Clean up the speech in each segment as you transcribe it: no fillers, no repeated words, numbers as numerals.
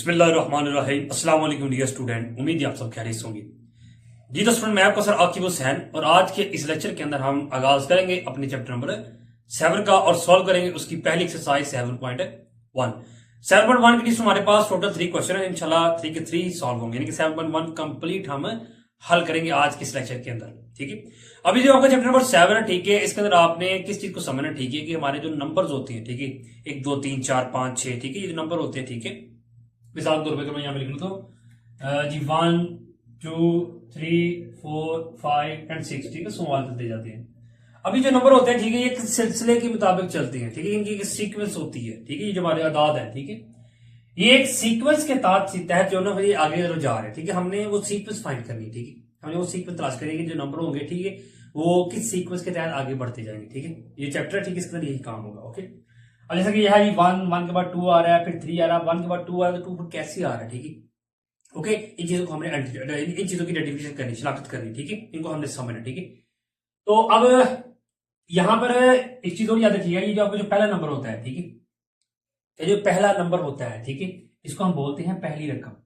बिस्मिल्लाहिर्रहमानिर्रहीम। अस्सलाम वालेकुम डियर स्टूडेंट, उम्मीद है आप सब खैरियत से होंगे। जी तो स्टूडेंट, मैं आपका सर आकिब हुसैन और आज के इस लेक्चर के अंदर हम आगाज करेंगे अपने चैप्टर नंबर 7 का और सॉल्व करेंगे उसकी पहली एक्सरसाइज 7.1। 7.1 के लिए हमारे पास टोटल 3 क्वेश्चन है। इंशाल्लाह 3 के 3 सॉल्व होंगे, यानी कि 7.1 कंप्लीट हम हल करेंगे आज के इस लेक्चर के अंदर। ठीक है, अभी जो आपका चैप्टर नंबर 7 है, ठीक है, इसके अंदर आपने किस चीज को समझना, ठीक है, कि हमारे जो नंबर्स होते हैं, ठीक है, 1 2 3 4 5 6, ठीक है, ये जो नंबर होते हैं, ठीक है, मिसाल के तौर पर मैं यहाँ पे लिख लूँ तो जी 1 2 3 4 5 एंड 6, ठीक है, सवाल चलते जाते हैं। अभी जो नंबर होते हैं, ठीक है, ये एक सिलसिले के मुताबिक चलते हैं, ठीक है, इनकी एक सीक्वेंस होती है, ठीक है, ये जो हमारे आदाद है, ठीक है, ये एक सीक्वेंस के तहत जो ना ये आगे जा रहे हैं, ठीक है, हमने वो सीक्वेंस फाइंड करनी, ठीक है, हमने वो सीक्वेंस तलाश करनी कि जो नंबर होंगे, ठीक है, वो किस सीक्वेंस के तहत आगे बढ़ते जाएंगे। ठीक है, ये चैप्टर, ठीक है, इसके अंदर यही काम होगा। ओके, अब जैसा कि यह है 1 के बाद 2 आ रहा है, फिर 3 आ रहा है, 1 के बाद 2 आ रहा है, तो 2 फिर कैसे आ रहा है, ठीक है। ओके, इन चीजों को हमने इन चीजों की आइडेंटिफिकेशन करनी, शनाख्त करनी, ठीक है, इनको हमने समझना, ठीक है। तो अब यहां पर एक चीज और याद रखिएगा, ये जो आपका जो पहला नंबर होता है, ठीक है, ये जो पहला नंबर होता है, ठीक है, इसको हम बोलते हैं पहली रकम।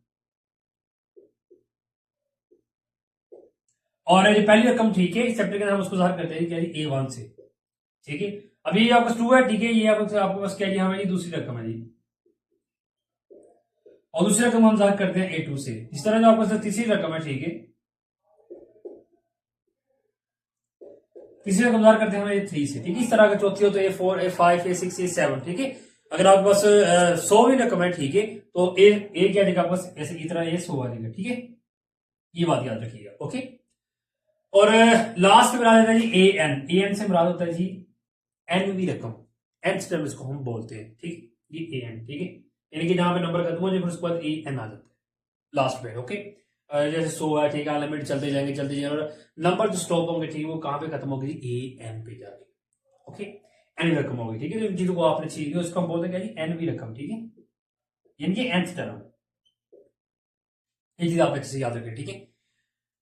और ये पहली रकम, ठीक है, इस चैप्टर के अंदर हम उसको ज़ाहिर करते हैं क्या, A1 से, ठीक है। अभी ये आपका 2 है, ठीक है, ये आपके पास क्या, यहाँ ये दूसरी रकम है जी, और दूसरी रकम हम ज़ाहिर करते हैं A2 से। इस तरह जो आपके पास तीसरी रकम है, ठीक है, तीसरी रकम ज़ाहिर करते हैं हम A3 से, ठीक है। इस तरह का चौथी हो तो A4 A5 A6 A7, ठीक है। अगर आपके पास 100वीं रकम है, ठीक है, तो ए क्या देगा आपके पास, ऐसे की तरह A100 आ जाएगा, ठीक है, ये बात याद रखिएगा। ओके, और लास्ट में मुराद है जी एन से मुराद होता है जी एनवीं रकम, एन टर्म इसको हम बोलते हैं, ठीक, ये एन, ठीक है, यानी कि जहां पे नंबर खत्म हो जाए फिर उसके बाद एन आ जाता है लास्ट में। ओके, जैसे 100 है, ठीक है, लिमिट चलते जाएंगे और नंबर जो स्टॉप होंगे, ठीक है, वो कहां पे खत्म होगी जी, ए एन पे जाके। ओके, एन रकम होगी, ठीक है, तो चीजों को आपने सीख लिया, उसको हम बोलते हैं क्या जी, एनवीं रकम, ठीक है, यानी कि एन टर्म। ये चीज आप अच्छे से याद रखें, ठीक है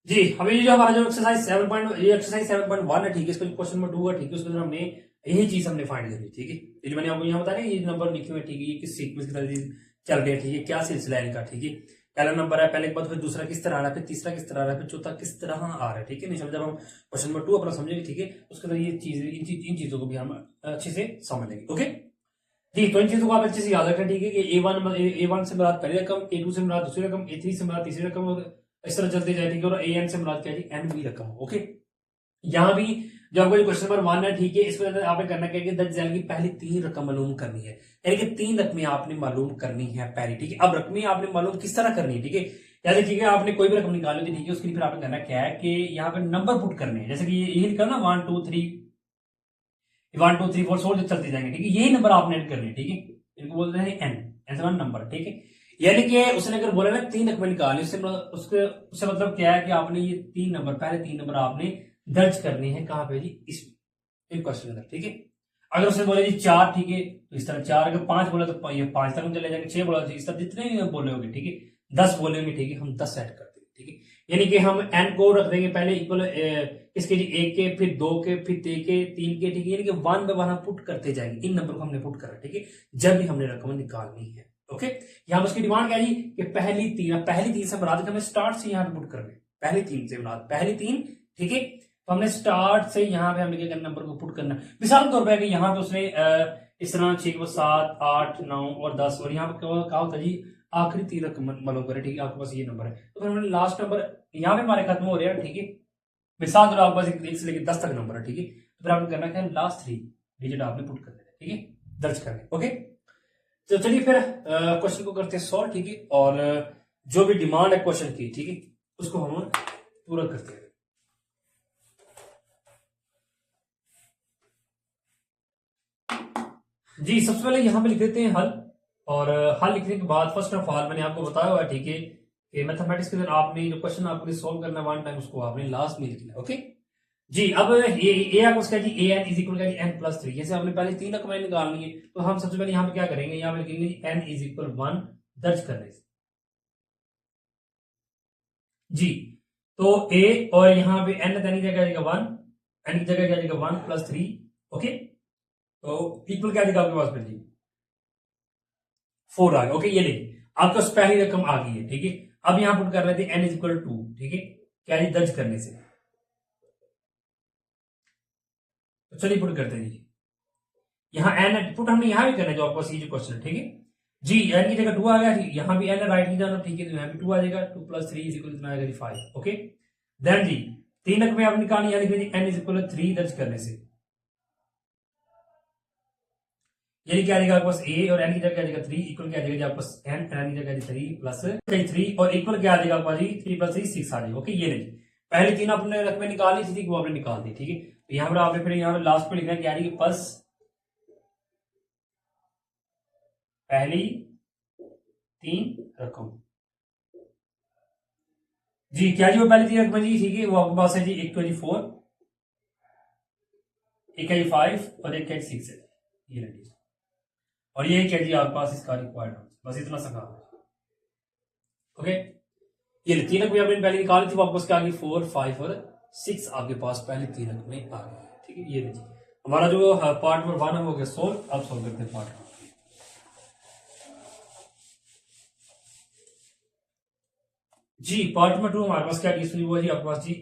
जी। अभी जो हमारा जो एक्सरसाइज 7.1 है, ठीक है, इसका जो क्वेश्चन नंबर 2 है, ठीक है, उसके अंदर हमने यही चीज हमने फाइंड करनी, ठीक है। ये जो मैंने आपको यहाँ बताया, ये नंबर लिखे हुए, ठीक है, ये किस सीक्वेंस की तरह चल रहे हैं, ठीक है, क्या सिलसिला है इनका, ठीक है, पहला नंबर है, पहले के बाद फिर दूसरा किस तरह आ रहा है, फिर तीसरा किस तरह आ रहा है, फिर चौथा किस तरह आ रहा है, ठीक है। नहीं जब हम क्वेश्चन नंबर 2 अपना समझेंगे, ठीक है, उसके अंदर ये चीज इन चीजों को भी हम अच्छे से समझ लेंगे। ओके जी, तो इन चीजों को आप अच्छे से याद रखें, ठीक है, कि A1 से मुराद पहली रकम, A2 से मुराद दूसरी रकम, A3 से मुराद तीसरी रकम, और इस तरह चलते जाए, ठीक है, और एन से मुराद क्या है, एनवीं रकम। ओके, यहां भी जो आपको क्वेश्चन नंबर 1 है, ठीक है, इसमें आपने करना क्या है, 10 जैल की पहली 3 रकम मालूम करनी है, यानी कि 3 रकमें आपने मालूम करनी है पहली, ठीक है। अब रकमें आपने मालूम किस तरह करनी है, ठीक है, याद रखिएगा, आपने कोई भी रकम निकाली थी, ठीक है, उसके लिए फिर आपने करना क्या है कि यहाँ पे नंबर पुट करने हैं, जैसे कि ये लिखा ना 1 2 3 1 2 3 4 16 चलते जाएंगे, ठीक है, यही नंबर आपने ऐड करने, ठीक है, इनको बोलते हैं एन, एन से नंबर, ठीक है। यानी कि उसने अगर बोला ना 3 रकमें निकाली, उससे मतलब क्या है कि आपने ये 3 नंबर, पहले 3 नंबर आपने दर्ज करने हैं, कहां पे जी, इसमें क्वेश्चन अंदर, ठीक है। अगर उसने बोला जी 4, ठीक है, तो इस तरह 4, अगर 5 बोला तो ये 5 तक हम चले जाएंगे, 6 बोला तो इस तरह जितने भी बोले होंगे, ठीक है, 10 बोले होंगे, ठीक है, हम 10 सेट करते हैं, ठीक है, यानी कि हम एन को रख देंगे पहले इक्वल इसके जी 1 के, फिर 2 के, फिर 3 के, 3 के, ठीक है, यानी कि 1 बाय 1 हम पुट करते जाएंगे, इन नंबर को हमने पुट करा, ठीक है, जब भी हमने रकम निकालनी है। ओके, यहाँ पर उसकी डिमांड क्या है जी, कि पहली 3 से मुराद हमें स्टार्ट से यहाँ पे पुट करने, पहली 3 से मुराद पहली 3, ठीक है, तो हमने स्टार्ट से यहाँ पे हमने क्या करना, नंबर को पुट करना। मिसाल के तौर पर यहाँ पे उसने इस तरह 6 7 8 9 और 10, और यहाँ पे कहा होता है जी आखिरी 3 रकम मालूम करें, ठीक है, आपके पास ये नंबर है, तो फिर हमने लास्ट नंबर यहाँ पे हमारे खत्म हो रहे हैं, ठीक है, मिसाल के आपके पास 1 से लेकर 10 तक नंबर है, ठीक है, तो फिर आपने करना क्या है, लास्ट 3 डिजिट आपने पुट कर देना, ठीक है, दर्ज करने। ओके, तो चलिए फिर क्वेश्चन को करते हैं सॉल्व, ठीक है, और जो भी डिमांड है क्वेश्चन की, ठीक है, उसको हम पूरा करते हैं। जी, सबसे पहले यहां पे लिख देते हैं हल, और हल लिखने के बाद फर्स्ट ऑफ ऑल मैंने आपको बताया हुआ है, ठीक है, कि मैथमेटिक्स के अंदर आपने जो क्वेश्चन आपको सॉल्व करना है 1 टाइम, उसको आपने लास्ट में लिखना है। ओके जी, अब ये आपको उसका जी ए एन इज इक्वल का एन प्लस 3, जैसे हमने पहले 3 रकमें निकालनी है, तो हम सबसे पहले यहाँ पे क्या करेंगे, यहाँ पे लिखेंगे एन इज इक्वल 1 दर्ज करने से जी, तो ए, और यहाँ पे एन की जगह जाएगा 1, एन की जगह क्या जाएगा 1 प्लस 3। ओके, तो इक्वल क्या जाएगा आपके पास में जी 4 आ गया। ओके, ये ले, आपके पास पहली रकम आ गई है, ठीक है। अब यहां पुट कर रहे थे n इज इक्वल टू, ठीक है, कैरी दर्ज करने से। तो चलिए पुट करते हैं जी, यहाँ n पुट हमने यहां भी करना है जो आपको ये जो क्वेश्चन, ठीक है जी। n की जगह 2 आ गया, यहां भी n राइट नहीं जाना, ठीक है, तो यहाँ भी 2 आ जाएगा। 2 + 3 इज इक्वल कितना आएगा जी 5। ओके देन जी 3 रकमें आप निकालनी, यानी कि n इज इक्वल 3 दर्ज करने से, यानी क्या आ जाएगा आपके पास a और n की जगह क्या आ जाएगा 3 इक्वल क्या आ जाएगा आपके पास n की जगह 3 प्लस 3 और इक्वल क्या आ जाएगा आपका जी 3 + 3 6 आ जाएगा। ओके ये नहीं, पहले 3 आपने रकमें निकाली थी वो आपने निकाल दी, ठीक है। तो यहाँ पर आपने फिर यहाँ पर लास्ट पे लिखना है क्या आ जाएगी प्लस पहली 3 रकम जी, क्या जी वो पहली 3 रकम जी, ठीक है, वो आपके पास है जी एक तो जी 4, एक है जी 5 और एक है 6 है, ये लीजिए। और ये क्या जी आपके पास इसका रिक्वायर्ड, बस इतना सा काम है। ओके ये 3 रकमें आपने पहले निकाली थी, वापस क्या आ गई 4 5 और 6 आपके पास पहले 3 रकमें आ गई, ठीक है। ये लीजिए हमारा जो पार्ट नंबर 1 हो गया सोल्व। अब सोल्व करते हैं पार्ट जी। पार्ट नंबर 2 हमारे पास क्या डी हुआ जी आपके पास जी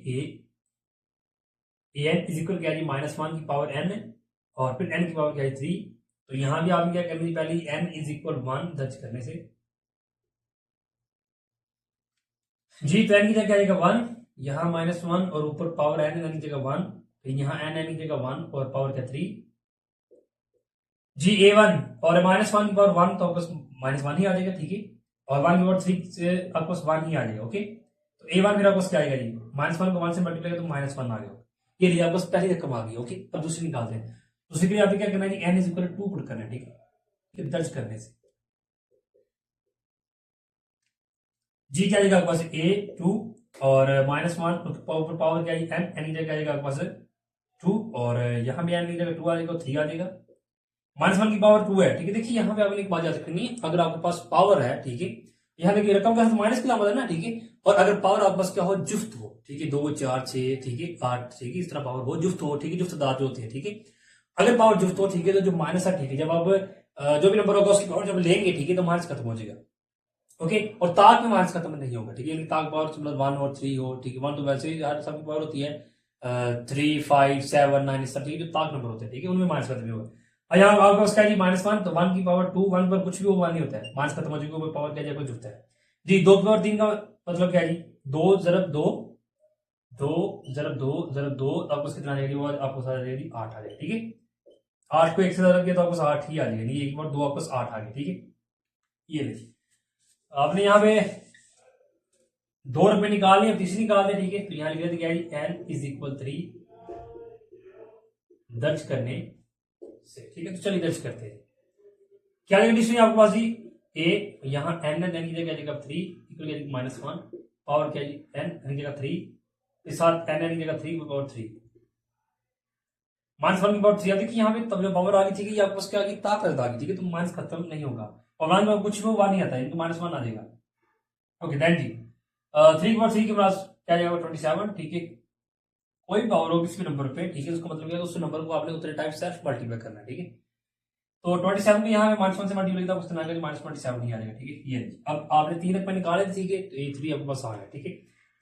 ए एन इज इक्वल क्या जी -1 की पावर n और फिर n की पावर क्या है 3। तो यहां भी आपने क्या करनी थी पहले n इज इक्वल 1 दर्ज करने से जी, तो n की जगह क्या आएगा 1, यहाँ -1 और ऊपर पावर n की जगह 1, फिर यहाँ n की जगह 1 और पावर क्या 3 जी a1 और -1 की पावर 1 तो आपको -1 ही आ जाएगा, ठीक है, और 1 की पावर 3 से आपको 1 ही आ जाएगा। ओके तो a1 फिर आपको क्या आएगा जी -1 को 1 से मल्टीप्लाई तो -1 आ गया, ये लिए आपको पहली रकम आ गई। ओके अब दूसरी निकालते हैं। दूसरे के लिए आपको क्या करना है जी n is equal to 2 put करना है, ठीक है, दर्ज करने से जी क्या आएगा आपके पास a2 और -1 पावर क्या है n की जगह क्या आएगा आपके पास 2 और यहाँ भी n की जगह 2 आ जाएगा, 3 आ जाएगा। -1 की पावर 2 है, ठीक है। देखिए यहाँ पे आपने एक बात याद रखनी है, अगर आपके पास पावर है, ठीक है, यहाँ देखिए रकम का माइनस की लामत है ना, ठीक है, और अगर पावर आपके पास क्या हो जुफ्त हो, ठीक है, 2 4 6, ठीक है, 8, ठीक है, इस तरह पावर हो जुफ्त हो, ठीक है, जुफ्तदार जो होते हैं, ठीक है, अगर पावर जुफ्त हो, ठीक है, तो जो माइनस है, ठीक है, जब आप जो भी नंबर होगा उसकी पावर जब लेंगे, ठीक है, तो माइनस खत्म हो जाएगा। ओके और ताक में माइनस खत्म नहीं होगा, ठीक है, ताक पावर मतलब 1 और 3 हो, ठीक है, 1 तो वैसे ही हर सबकी पावर होती है 3 5 7 9 इस तरह, ठीक है, ताक नंबर होते हैं, ठीक है, उनमें माइनस खत्म नहीं होगा। यहाँ आपके पास क्या है -1 तो 1 की पावर 2, 1 पर कुछ भी वो 1 नहीं होता है, माइनस खत्म हो जाएगा, वो पावर क्या जाएगा जुड़ता है जी। 2 की पावर 3 का मतलब क्या है जी 2 ज़रब 2 2 ज़रब 2 ज़रब 2 आपको कितना आ जाएगा, वो आपको आ जाएगी 8 आ जाएगा, ठीक है। 8 को 1 से ज़रब किया तो आपको 8 ही आ जाएगा, नहीं 1 बार 2 आपको 8 आ गया, ठीक है। ये देखिए आपने यहाँ पे 2 रुपए निकालने अब तीसरी निकाल दे, ठीक है, तो यहाँ लिख देते क्या है n इज इक्वल 3 दर्ज करने से, ठीक है। तो चलिए दर्ज करते हैं, क्या कंडीशन है आपके पास जी ए, यहाँ n की जगह 3 इक्वल -1 पावर क्या जी n की जगह 3 के साथ n की जगह 3 पावर 3 -1 की पावर 3। अब देखिए यहाँ पे तब जो पावर आ गई, ठीक है, आपके पास क्या आ गई ताकत आ गई, ठीक है, तो माइनस खत्म नहीं होगा और वन में कुछ भी वो नहीं आता है, इनको -1 आ जाएगा। ओके देन जी 3 की पावर 3 के पास क्या जाएगा 27, ठीक है, कोई पावर हो किसी नंबर पे, ठीक है, उसका मतलब क्या है उस नंबर को आपने उतने टाइप सेल्फ मल्टीप्लाई करना है, ठीक है। तो 27 को यहाँ पे -1 से मल्टीप्लाई किया उसका -27 ही आ जाएगा, ठीक है। ये अब आपने 3 रकम निकाले थे, ठीक है, तो ये 3 आपके पास आ गया, ठीक है।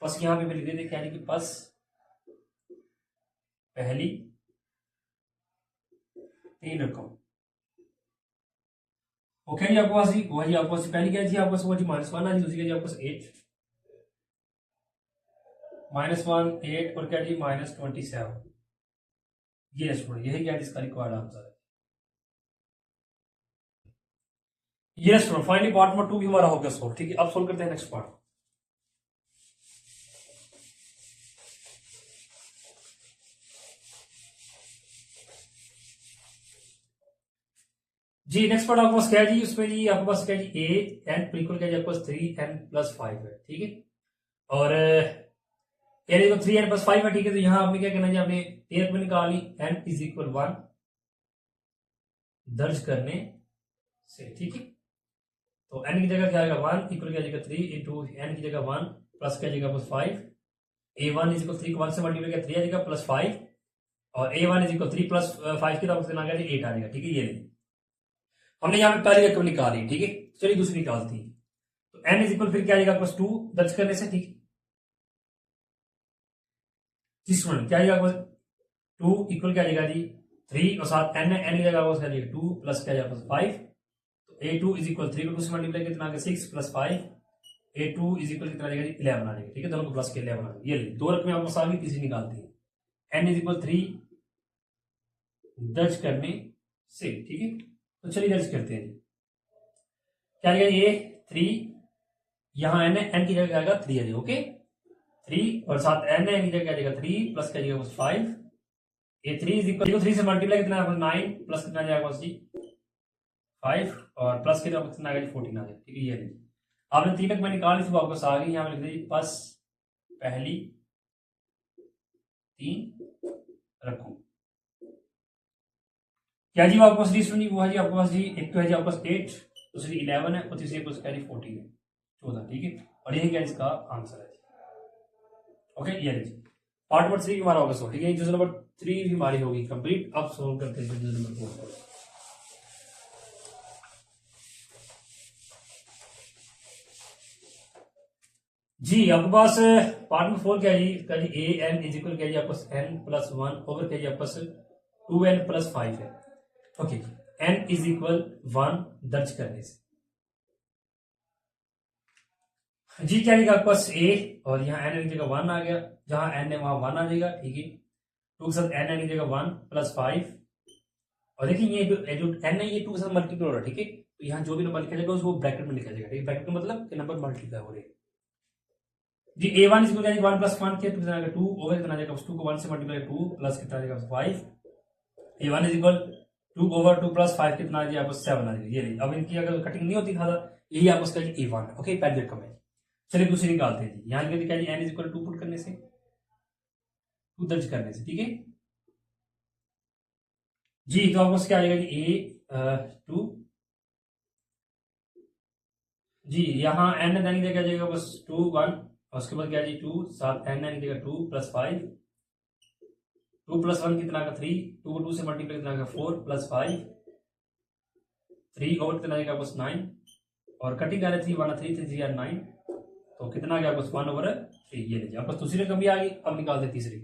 बस यहाँ पे लिख देते क्या है कि बस पहली 3 रकम। ओके जी आपके पास जी वही आपके पास पहली क्या जी आपके पास वो जी -1 आ जी, दूसरी क्या जी आपके पास 8 -1 8 और क्या जी -27। ये स्टूडेंट यही क्या इसका रिक्वायर्ड आंसर है। ये स्टूडेंट फाइनली पार्ट नंबर 2 भी हमारा हो गया सोल्व, ठीक है। अब सोल्व करते हैं नेक्स्ट पार्ट। जी नेक्स्ट पार्ट आपके पास क्या है जी, उसमें जी आपके पास क्या जी ए एन इक्वल क्या जी आपके पास 3n+5 है, ठीक है, और यानी तो 3n+5 है, ठीक है। तो यहाँ आपने क्या करना है, आपने 3 में निकाली n इज इक्वल 1 दर्ज करने से, ठीक है। तो n की जगह क्या आएगा 1 इक्वल क्या जाएगा 3 इंटू n की जगह 1 प्लस क्या जाएगा 5 a1 इज इक्वल 3 को 1 से मल्टीप्लाई किया 3 आ जाएगा प्लस 5 और a1 इज इक्वल 3 प्लस 5 की तरफ से ना 8 आ जाएगा, ठीक है। ये हमने यहाँ पे पहली रकम निकाली, ठीक है। चलिए दूसरी निकालती है। n इज इक्वल फिर क्या आ जाएगा आपके पास 2 दर्ज करने से, ठीक। जी स्टूडेंट क्या आ जाएगा आपके पास 2 इक्वल क्या आ जाएगा जी 3 और साथ n है, n की जगह आपके पास क्या आ जाएगा 2 प्लस क्या आ जाएगा 5। तो a2 इज इक्वल 3 को 2 से मल्टीप्लाई कितना आ गया 6 प्लस 5। a2 इज इक्वल कितना आ जाएगा जी 11 आ जाएगा, ठीक है। दोनों को प्लस के 11 आ जाएगा। ये दो रकमें आपको सारी तीसरी निकालती है n इज इक्वल 3 दर्ज करने से, ठीक है। तो चलिए दर्ज करते हैं जी। क्या आएगा ये 3, यहाँ n है, n की जगह आएगा 3 आ जाएगा, ओके 3 और साथ n है, n की जगह आ जाएगा 3 प्लस क्या जाएगा 5। ये 3 इज इक्वल 3 से मल्टीप्लाई कितना है 9 प्लस कितना जाएगा जी 5 और प्लस कितना कितना आएगा जी 14 आ जाएगा, ठीक है। ये नहीं आपने 3 तक मैं निकाली थी वापस आ गई, यहाँ लिख दी बस पहली 3 रखो। क्या जी आपके पास सुनी वो है जी आपके पास जी एक तो है जी आपके पास 8, दूसरी 11 है और तीसरी आपके पास क्या जी 14 है 14, ठीक है। और यही क्या इसका आंसर है, ओके। ये जी पार्ट नंबर 3 हमारा होगा सॉल्व, ठीक है। जो नंबर 3 भी हमारी होगी कंप्लीट। अब सॉल्व करते हैं जो नंबर 4। जी आपके पास पार्ट नंबर 4 क्या है जी ए एन इज इक्वल क्या जी आपके पास n प्लस 1 ओवर क्या जी आपके पास 2n प्लस 5 है, ओके। n इज इक्वल 1 दर्ज करने से जी क्या लिखा आपके पास a और यहाँ n की जगह 1 आ गया, जहां n है वहां 1 आ जाएगा, ठीक है। टू के साथ n की जगह 1 प्लस 5 और देखिए ये जो n है ये 2 के साथ मल्टीप्लाई हो रहा है, ठीक है। तो यहाँ जो भी नंबर लिखा जाएगा उसको ब्रैकेट में लिखा जाएगा, ठीक है। ब्रैकेट का मतलब कि नंबर मल्टीप्लाई हो रहे हैं जी। a1 इज इक्वल 1 प्लस 1 कितना आएगा 2 ओवर कितना आ जाएगा 2 को 1 से मल्टीप्लाई 2 प्लस कितना आ जाएगा 5। a1 is equal 2 over 2 plus 5 कितना आ जाएगा 7 आ जाएगा। ये नहीं अब इनकी अगर कटिंग नहीं होती था यही आपको उसका a1 है, ओके। पहले रकम है। चलिए दूसरी निकालते हैं जी। यहाँ लिखा क्या जी n इज इक्वल 2 पुट करने से 2 दर्ज करने से, ठीक है जी। तो आपको क्या आ जाएगा जी a2 जी, यहाँ n देने की जगह जाएगा बस 2 1 और उसके बाद क्या जी 2 साथ n की जगह 2 प्लस 5 2 प्लस 1 कितना का 3 2 को 2 से मल्टीप्लाई कितना का 4 प्लस 5 3 ओवर कितना आएगा बस 9 और कटिंग आ रही 3 1 3 3 3 9 तो कितना गया बस 1 ओवर 3। ये लीजिए आपको दूसरी रकम भी आ गई। अब निकालते हैं तीसरी।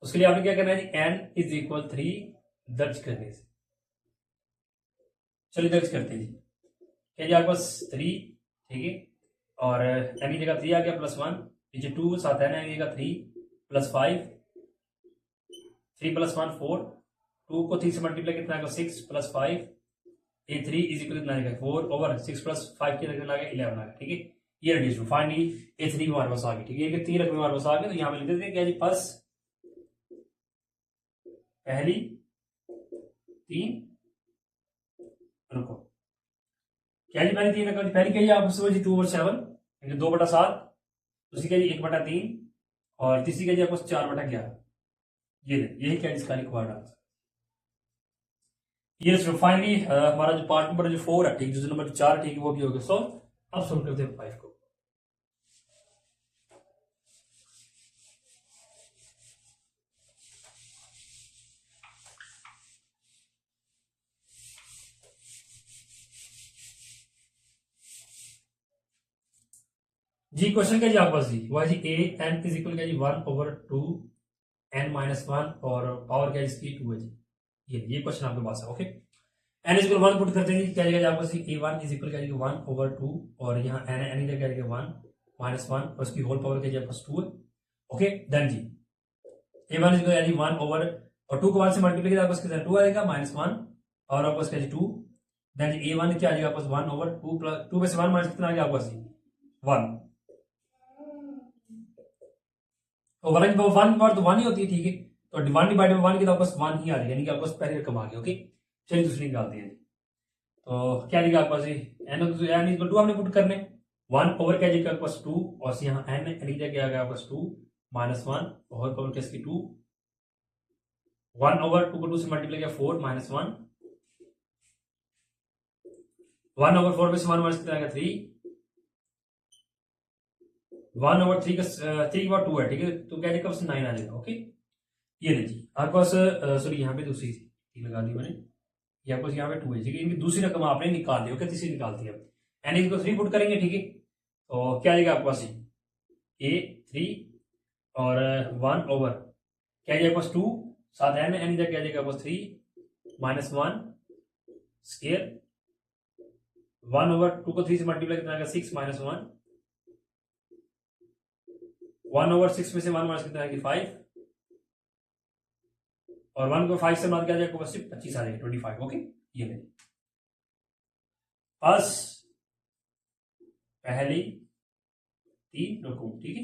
उसके लिए आपने क्या करना है जी n इज इक्वल 3 दर्ज करने से। चलिए दर्ज करते हैं जी। क्या जी आपके पास 3, ठीक है और n की जगह 3 आ गया प्लस 1 नीचे 2 साथ n की जगह 3 प्लस 5 3 प्लस 1 4 2 को 3 से मल्टीप्लाई कितना आएगा 6 प्लस 5 a3 इज इक्वल कितना आएगा 4 ओवर 6 प्लस 5 कितना आ गया 11 आ गया, ठीक है। ये रिड्यूस फाइनली a3 हमारे पास आ गई, ठीक है। ये 3 रकम हमारे पास आ गए। तो यहाँ पे लिख देते हैं क्या जी फर्स्ट पहली 3 रुको क्या जी पहली 3 रकम पहली क्या जी आप समझिए 2 ओवर 7 2/7 दूसरी क्या जी 1/3 और तीसरी क्या जी आपको 4/11। ये यही क्या इसका रिक्वायर्ड आंसर। ये फाइनली हमारा जो पार्ट नंबर जो 4 है, ठीक जो नंबर 4 ठीक है वो भी हो गया सॉल्व। अब सॉल्व करते हैं 5 को। जी क्वेश्चन क्या जी आपके पास जी वो है जी ए एन इज इक्वल क्या जी 1 ओवर 2 n माइनस 1 और पावर क्या इसकी 2 है जी। ये क्वेश्चन आपके पास है, okay. n is equal 1 put करते हैं क्या जाएगा आपके पास a1 इज इक्वल क्या जाएगा 1 ओवर 2 और यहाँ n n इधर क्या जाएगा 1 माइनस 1 और उसकी होल पावर क्या जाएगा आपके पास 2 है, ओके। देन जी a1 इज इक्वल यानी 1 ओवर और 2 को 1 से मल्टीप्लाई किया आपके पास कितना 2 आएगा माइनस 1 और आपके पास क्या जी 2। देन जी a1 क्या आ जाएगा आपके पास 1 ओवर 2 प्लस 2 में से 1 माइनस कितना आ गया आपके पास 1 तो 1 की पावर तो 1 ही होती है, ठीक है। तो 1 डिवाइड बाई 1 की तो आपके पास 1 ही आ रही है, यानी कि आपके पास पहले रकम आ गया, ओके। चलिए दूसरी निकालते हैं। तो क्या लिखा आपके पास n इक्वल 2 हमने पुट करने 1 ओवर क्या जाएगा आपके पास 2 और यहाँ n की जगह आ गया आपके पास 2 माइनस 1 ओवर पावर क्या इसकी 2 1 ओवर 2 को 2 से मल्टीप्लाई किया 4 माइनस 1 1 ओवर 4 में से 1 माइनस कितना आएगा 3 1 ओवर 3 का 3 की पावर 2 है, ठीक है। तो क्या जाएगा 9 आ जाएगा, ओके। ये लीजिए आपके पास सॉरी यहाँ पे दूसरी थी लगा दी मैंने, ये आपको यहाँ पे 2 है, ठीक है। इनकी दूसरी रकम आपने निकाल दी, ओके। तीसरी निकालती है एन इज 3 पुट करेंगे, ठीक है। तो क्या आएगा आपके पास ए 3 और 1 ओवर क्या आ जाएगा 2 साथ एन, एन इधर क्या आ जाएगा आपको 3 माइनस 1 स्केयर 1 ओवर 2 को 3 से मल्टीप्लाई कितना आएगा 6 माइनस 1 1 ओवर 6 में से 1 माइनस कितना आएगी 5 और 1 को 5 से मार क्या जाएगा सिर्फ 25 आ जाएगा 25। ओके, ये नहीं बस पहली 3 रकूम, ठीक है।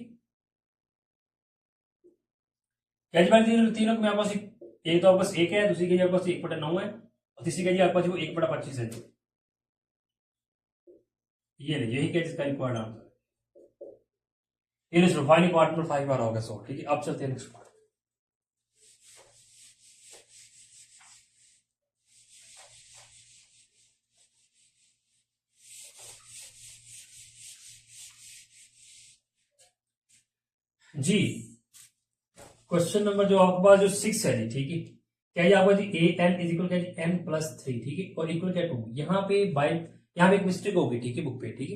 क्या तीन रकूम आपके पास एक तो आपके पास 1 है, दूसरी के जी आपके पास 1/9 है और तीसरी के जी आपके पास वो 1/25 है। ये नहीं, यही क्या जिसका रिक्वायर्ड आंसर है। ये फाइनल पार्ट में 5 बार होगा 100, ठीक है। अब चलते हैं नेक्स्ट पार्ट। जी क्वेश्चन नंबर जो आपके पास जो 6 है जी, ठीक है। क्या ये आपका जी ए एन इज इक्वल क्या जी n प्लस 3, ठीक है, और इक्वल क्या 2। यहाँ पे बाय यहाँ पे एक मिस्टेक होगी, ठीक है, बुक पे, ठीक है।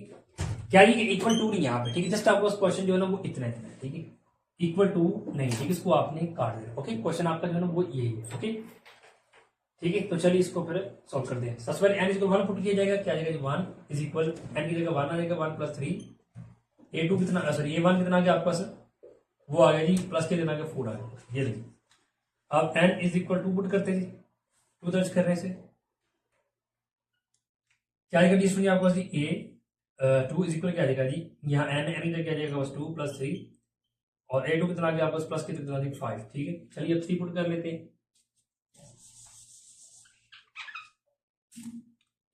क्या ये इक्वल 2 नहीं यहाँ पे, ठीक है। जस्ट आपको क्वेश्चन जो है ना वो इतना इतना है, ठीक है, इक्वल 2 नहीं, ठीक है, इसको आपने काट देना। ओके, क्वेश्चन आपका जो है ना वो यही है। ओके, ठीक है। तो चलिए इसको फिर सॉल्व कर दें। सबसे पहले एन इज इक्वल 1 पुट किया जाएगा, क्या जाएगा जी 1 इज इक्वल एन की जगह 1 आ जाएगा 1 प्लस 3 a2 कितना, सॉरी a1 कितना आ गया आपके पास वो आ गया जी प्लस के देना गया 4 आ गया। ये देखिए अब n इज इक्वल 2 पुट करते जी, 2 दर्ज करने से क्या आएगा जी सुनिए आपके पास जी a 2 इज इक्वल क्या आएगा जी यहाँ n n क्या जाएगा बस 2 प्लस 3 और a2 कितना आ गया आपके प्लस के कितना 5, ठीक है। चलिए अब 3 पुट कर लेते हैं,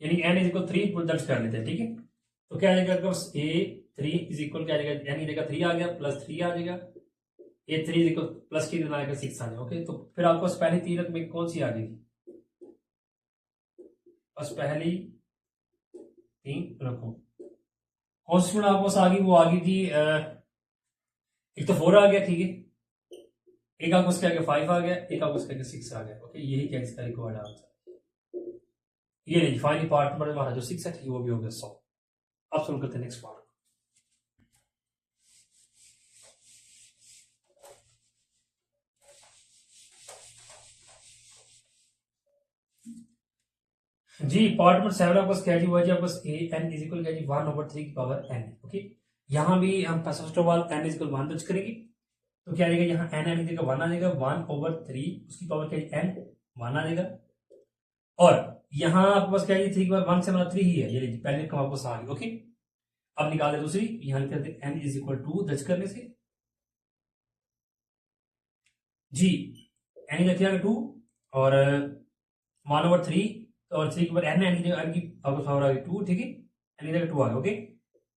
यानी n इज इक्वल 3 पुट दर्ज कर लेते हैं, ठीक है। तो क्या आ जाएगा आपके पास a3 इज इक्वल क्या आ जाएगा n की जगह 3 आ गया प्लस 3 आ जाएगा a3 इज इक्वल प्लस की कितना आएगा 6 आ जाएगा। ओके, तो फिर आपको पहली 3 रकम कौन सी आ जाएगी, बस पहली 3 रकम कौन सी आपको आ गई, वो आ गई थी एक तो 4 आ गया, ठीक है, एक आपको क्या आ गया 5 आ गया, एक आपको क्या 6 आ गया। ओके, यही क्या इसका रिक्वायर्ड आंसर। ये नहीं फाइनल पार्ट नंबर हमारा जो 6 है, ठीक है, वो भी हो गया 100। अब सुन करते हैं नेक्स्ट पार्ट। जी पार्ट नंबर 7 आपका क्या जी हुआ जी आपका ए एन इज इक्वल क्या जी 1/3 की पावर n। ओके, यहाँ भी हम first of all n is equal 1 दर्ज करेंगे, तो क्या आएगा यहाँ n n जगह 1 आ जाएगा 1/3 उसकी पावर क्या जी n 1 आ जाएगा और यहाँ आपके पास क्या है 3 की पावर 1 से हमारा 3 ही है, ये लीजिए पहले का वापस आ गई। ओके, अब निकाल दे दूसरी, यहाँ लिख देते n इज इक्वल 2 दर्ज करने से जी n की जगह 2 और 1/3 और 3 के बाद n की जगह n की पावर आ गई 2, ठीक है, n की जगह 2 आ गया। ओके,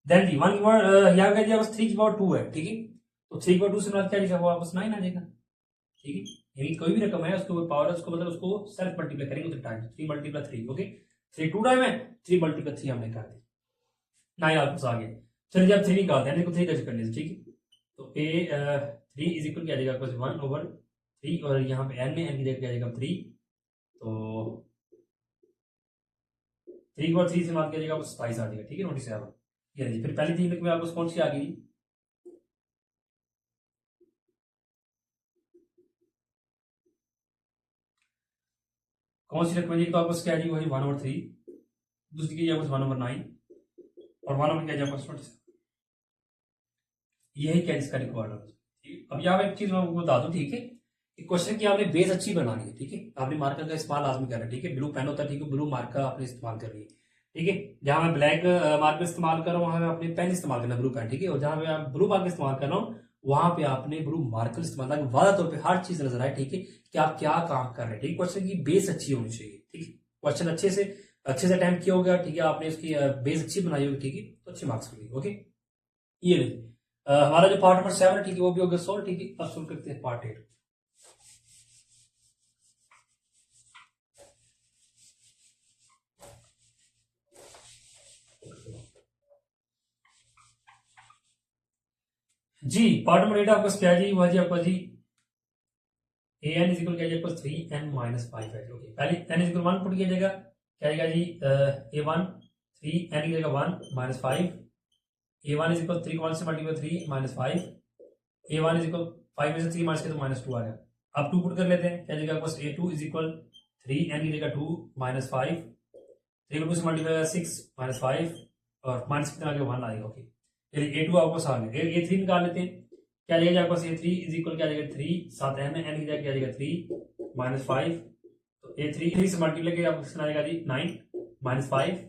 देन जी 1 की पावर यहाँ क्या बस 3 की पावर 2 है, ठीक है, तो 3 की पावर 2 से क्या लिखा वापस 9 आ जाएगा, ठीक है। यानी कोई भी रकम है उसको पावर उसको मतलब उसको सेल्फ मल्टीप्लाई करेंगे तो टाइम 3 मल्टीप्लाई 3। ओके, 3 2 टाइम है, 3 मल्टीप्लाई 3 हमने कर दी, 9 आपस आ गया। चलिए जब 3 निकालते हैं, 3 दर्ज करने से, ठीक है, तो a 3 इज इक्वल क्या आ जाएगा 1/3 और यहाँ पे n है, n की जगह क्या आ जाएगा 3, तो 3/3 से मार किया जाएगा 27 आ जाएगा, ठीक है, नोटिस है। ये फिर पहली 3 रकम आपको कौन सी आ गई, कौन सी रकम तो आपको क्या जी वही 1/3, दूसरी की आपको 1/9 और 1 क्या आपको 27। यही क्या इसका रिकॉर्ड है, ठीक है। अब यहाँ एक चीज मैं आपको बता दूं, ठीक है, क्वेश्चन की आपने बेस अच्छी बनानी है, ठीक है, आपने मार्कर का इस्तेमाल लाजमी करना है, ठीक है, ब्लू पेन होता है, ठीक है, ब्लू मार्कर आपने इस्तेमाल करनी है, ठीक है। जहां मैं ब्लैक मार्कर इस्तेमाल कर रहा हूँ वहां पे आपने पेन इस्तेमाल करना ब्लू पेन, ठीक है, और जहां पे आप ब्लू मार्कर इस्तेमाल कर रहा हूँ वहां पे आपने ब्लू मार्कर इस्तेमाल ताकि वादा तौर पर हर चीज नजर आए, ठीक है, कि आप क्या काम कर रहे हैं, ठीक है। क्वेश्चन की बेस अच्छी होनी चाहिए, ठीक है, क्वेश्चन अच्छे से अटेम्प्ट किया होगा, ठीक है, आपने उसकी बेस अच्छी बनाई होगी, ठीक है, तो अच्छे मार्क्स मिलेंगे। ओके, ये नहीं हमारा जो पार्ट नंबर 7 है, ठीक है, वो भी हो गया सोल्व, ठीक है। अब सोल्व करते हैं पार्ट 8। जी पार्ट नंबर 8 आपका क्या जी हुआ जी आपका जी ए एन इज इक्वल क्या जी आपका 3n - 5 है। ओके, पहले n इज इक्वल 1 पुट किया जाएगा, क्या आएगा जी a1 3 n की जगह 1 माइनस 5 a1 इज इक्वल 3 से multiply 3 minus 5 a1 is equal 5 में से 3 माइनस के तो माइनस 2 आ गया। अब 2 पुट कर लेते हैं, क्या जगह बस a2 इज इक्वल 3 n की जगह 2 माइनस 5 3 को 2 से मल्टीप्लाई 6 माइनस 5 और माइनस कितना आ गया 1 आएगा। ओके चलिए a2 आपको आ गया, a3 निकाल लेते हैं, क्या जाएगा आपको a3 इज इक्वल क्या जाएगा 3 साथ n की जगह क्या जाएगा 3 माइनस 5 तो a3 से मल्टीप्लाई किया आपको कितना आएगा जी 9 माइनस 5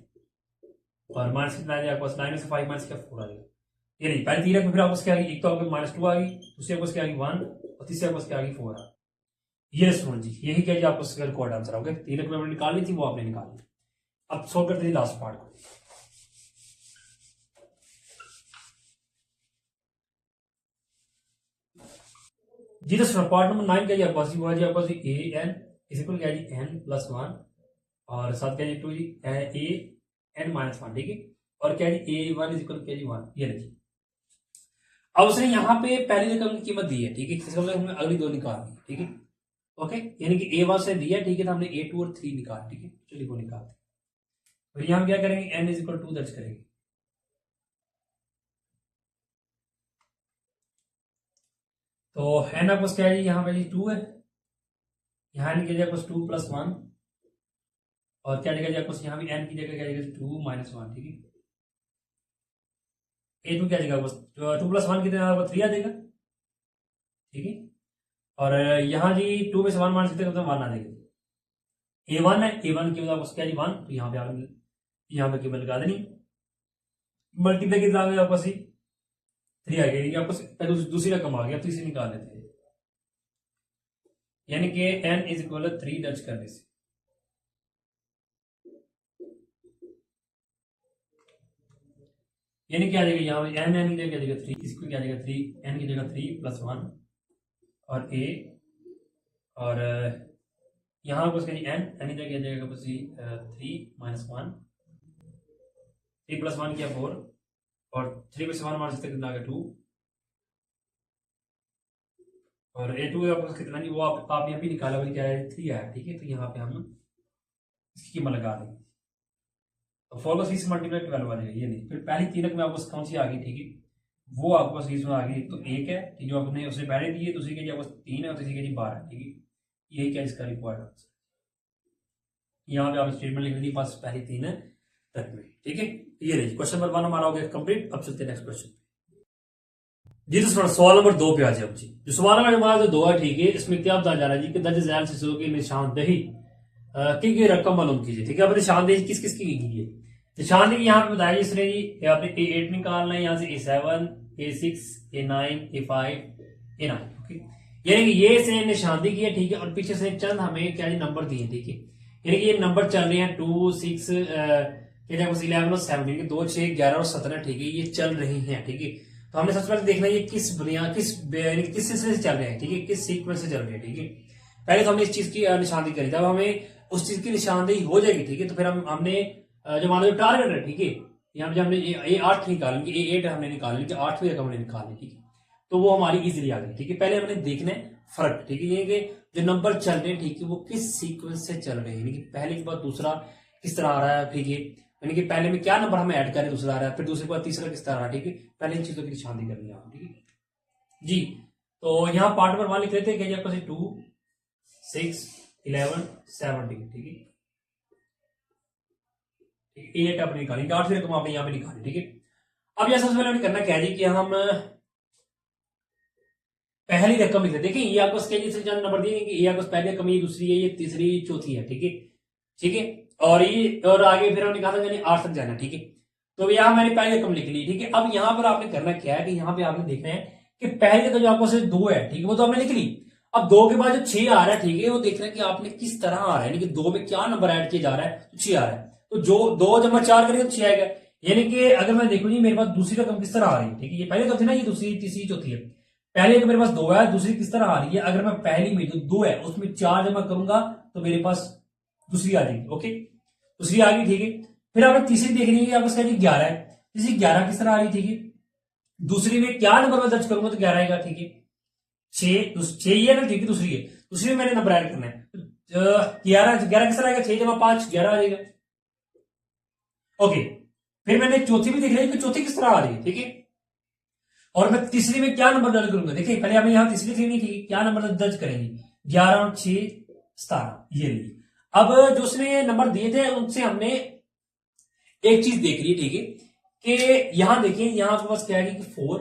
और माइनस कितना आ जाएगा आपको 9 में से 5 माइनस क्या 4 आ जाएगा। ये नहीं पहले 3 में फिर आपको क्या आ गई, एक तो आपको माइनस 2 आ गई, दूसरी आपको क्या आ गई 1 और तीसरी आपको क्या आ गई 4 आ। ये स्टूडेंट जी यही क्या जी आपको स्क्वायर कोड आंसर होगा। 3 में हमने निकालनी थी वो आपने निकाली। अब सोल्व करते हैं लास्ट पार्ट को। जी दोस्तों पार्ट नंबर 9 का जी आपको वो है जी आपको ए एन इज इक्वल क्या जी n प्लस 1 और साथ क्या जी 2 जी ए एन माइनस 1 ठीक है और क्या जी a1 इज इक्वल क्या जी 1 ये रखिए। अब उसने यहाँ पे पहली रकम की कीमत दी है ठीक है, इसका मतलब हमने अगली दो निकालनी है ठीक है। ओके यानी कि a1 से दिया ठीक है तो हमने a2 और 3 निकाल ठीक है, चलिए वो निकालते हैं। फिर यहाँ क्या करेंगे n इज इक्वल 2 दर्ज करेंगे। तो n आपको क्या है यहाँ पे जी 2 है, यहाँ n की जगह 2 प्लस 1 और क्या जगह आपको यहाँ भी n की जगह क्या जगह 2 माइनस 1 ठीक है। a2 क्या जगह 2 प्लस 1 कितना आपको 3 आ जाएगा ठीक है और यहाँ जी 2 में से 1 माइनस कितने 1 आ जाएगा। a1 है, a1 की मतलब क्या जी 1 तो यहाँ पे आपने यहाँ पे कीमत लगा देनी, मल्टीप्लाई कितना आ गया आपको 3 आ गया आपको दूसरी रकम आ गया, तीसरी निकाल लेते हैं यानी कि n इज इक्वल 3 दर्ज करने से यानी क्या आ जाएगा यहाँ पे n की जगह 3 इसको क्या जाएगा 3 n की जगह 3 प्लस 1 और a और यहाँ पर n की जगह जाएगा 3 माइनस 1 3 प्लस 1 किया 4 और 3 में से 1 माइनस कितना आ गया 2 और a2 आपको कितना नहीं वो आपने यहाँ पे निकाला क्या है 3 आया ठीक है। तो यहाँ पे हम इसकी कीमत लगा देंगे तो 4 को 3 से मल्टीप्लाई 12 आ जाएगा। ये नहीं फिर पहली 3 में आपको कौन सी आ गई ठीक है वो आपको सीरीज में आ गई, तो एक है ठीक जो आपने उसने पहले दी है, दूसरी के आपको 3 है और तीसरी के 12 है ठीक है। यही क्या इसका रिक्वायर्ड आंसर, यहाँ पे आप स्टेटमेंट लिख दी पास पहली 3 है तक में ठीक है। ये रही क्वेश्चन नंबर 1 हमारा हो गया कंप्लीट। अब चलते हैं नेक्स्ट क्वेश्चन जी। तो सवाल नंबर 2 पे आ जाए। अब जी जो सवाल नंबर हमारा जो 2 है ठीक है, इसमें क्या बताया जा रहा है जी कि दर्ज झैल शिशुओं की निशानदेही की रकम मालूम कीजिए ठीक है। अब निशानदेही किस किस की गई है, निशानदेही यहाँ पे बताया इसने जी आपने A8 निकालना है, यहाँ से A7 A6 A9 A5 A9 okay. यानी कि ये इसने निशानदेही की है ठीक है और पीछे से चंद हमें क्या जी नंबर दिए ठीक है। यानी कि ये नंबर चल रहे हैं 2 6 11 और 17 2 6 11 और 17 ठीक है, ये चल रही हैं ठीक है। तो हमने सबसे पहले देखना है ये किस बुनियाद किस सिलसिले से चल रहे हैं ठीक है, किस सीक्वेंस से चल रहे हैं ठीक है। पहले तो हमने इस चीज की निशानदेही करी, जब हमें उस चीज की निशानदेही हो जाएगी ठीक है तो फिर हमने जो मान लो टारगेट है ठीक है, यहाँ पे हमने A8 निकालेंगे, A8 हमने निकालेंगे, 8वीं रकम हमने निकालनी ठीक है, तो वो हमारी इजीली आ गई ठीक है। पहले हमने देखना है फर्क ठीक है, ये कि जो नंबर चल रहे हैं ठीक है वो किस सीक्वेंस से चल रहे हैं, यानी कि पहले के बाद दूसरा किस तरह आ रहा है ठीक है, यानी कि पहले में क्या नंबर हमें ऐड करें दूसरा आ रहा है, फिर दूसरे के बाद तीसरा किस तरह आ रहा है ठीक है। पहले इन चीजों की निशानदेही करनी है ठीक है जी। तो यहाँ पार्ट नंबर 1 लिख लेते हैं कि 2 6 11 17 ठीक है, 8 आपने निकाली, 8वीं रकम आपने यहाँ पे निकाली ठीक है। अब यह सबसे पहले हमने करना क्या है कि हम पहली रकम लिखते देखिए, ये आपको स्केल से जान नंबर दिए कि ये आपको पहली रकम, ये दूसरी है, ये तीसरी, चौथी है ठीक है ठीक है। और ये और आगे फिर हमने कहा था यानी 8 तक जाना ठीक है। तो यहाँ मैंने पहली रकम लिख ली ठीक है। अब यहाँ पर आपने करना क्या है कि यहाँ पे आपने देखना है कि पहले तो जो आपको सिर्फ 2 है ठीक है वो तो आपने लिख ली। अब 2 के बाद जो 6 आ रहा है ठीक है वो देखना है कि आपने किस तरह आ रहा है, यानी कि 2 में क्या नंबर ऐड किया जा रहा है तो 6 आ रहा है। तो जो 2 जमा 4 करेंगे तो 6 आएगा, यानी कि अगर मैं देखूँ जी मेरे पास दूसरी रकम किस तरह आ रही है ठीक है। ये पहले तो थी ना, ये दूसरी तीसरी चौथी है, पहले मेरे पास 2 है, दूसरी किस तरह आ रही है, अगर मैं पहली में जो 2 है उसमें 4 जमा करूंगा तो मेरे पास दूसरी आ जाएगी ओके, दूसरी आ गई ठीक है। फिर आपने तीसरी देखनी है आपको 11 है, तीसरी 11 किस तरह आ रही ठीक है, दूसरी में क्या नंबर में दर्ज करूंगा तो 11 आएगा ठीक है। 6 ये ना ठीक है, दूसरी है, दूसरी में मैंने नंबर ऐड करना है 11 किस तरह आएगा, 6 जमा 5 11 आ जाएगा ओके। फिर मैंने चौथी भी देख लिया कि चौथी किस तरह आ रही है, ठीक है। और मैं तीसरी में क्या नंबर दर्ज करूंगा, देखिए पहले हमें यहां तीसरी लिखनी थी, क्या नंबर दर्ज करेंगे, 11 और 6 17, ये ली। अब जो उसने नंबर दिए थे उनसे हमने एक चीज देख ली, ठीक है, कि यहां देखिए यहां आपके पास क्या है कि 4,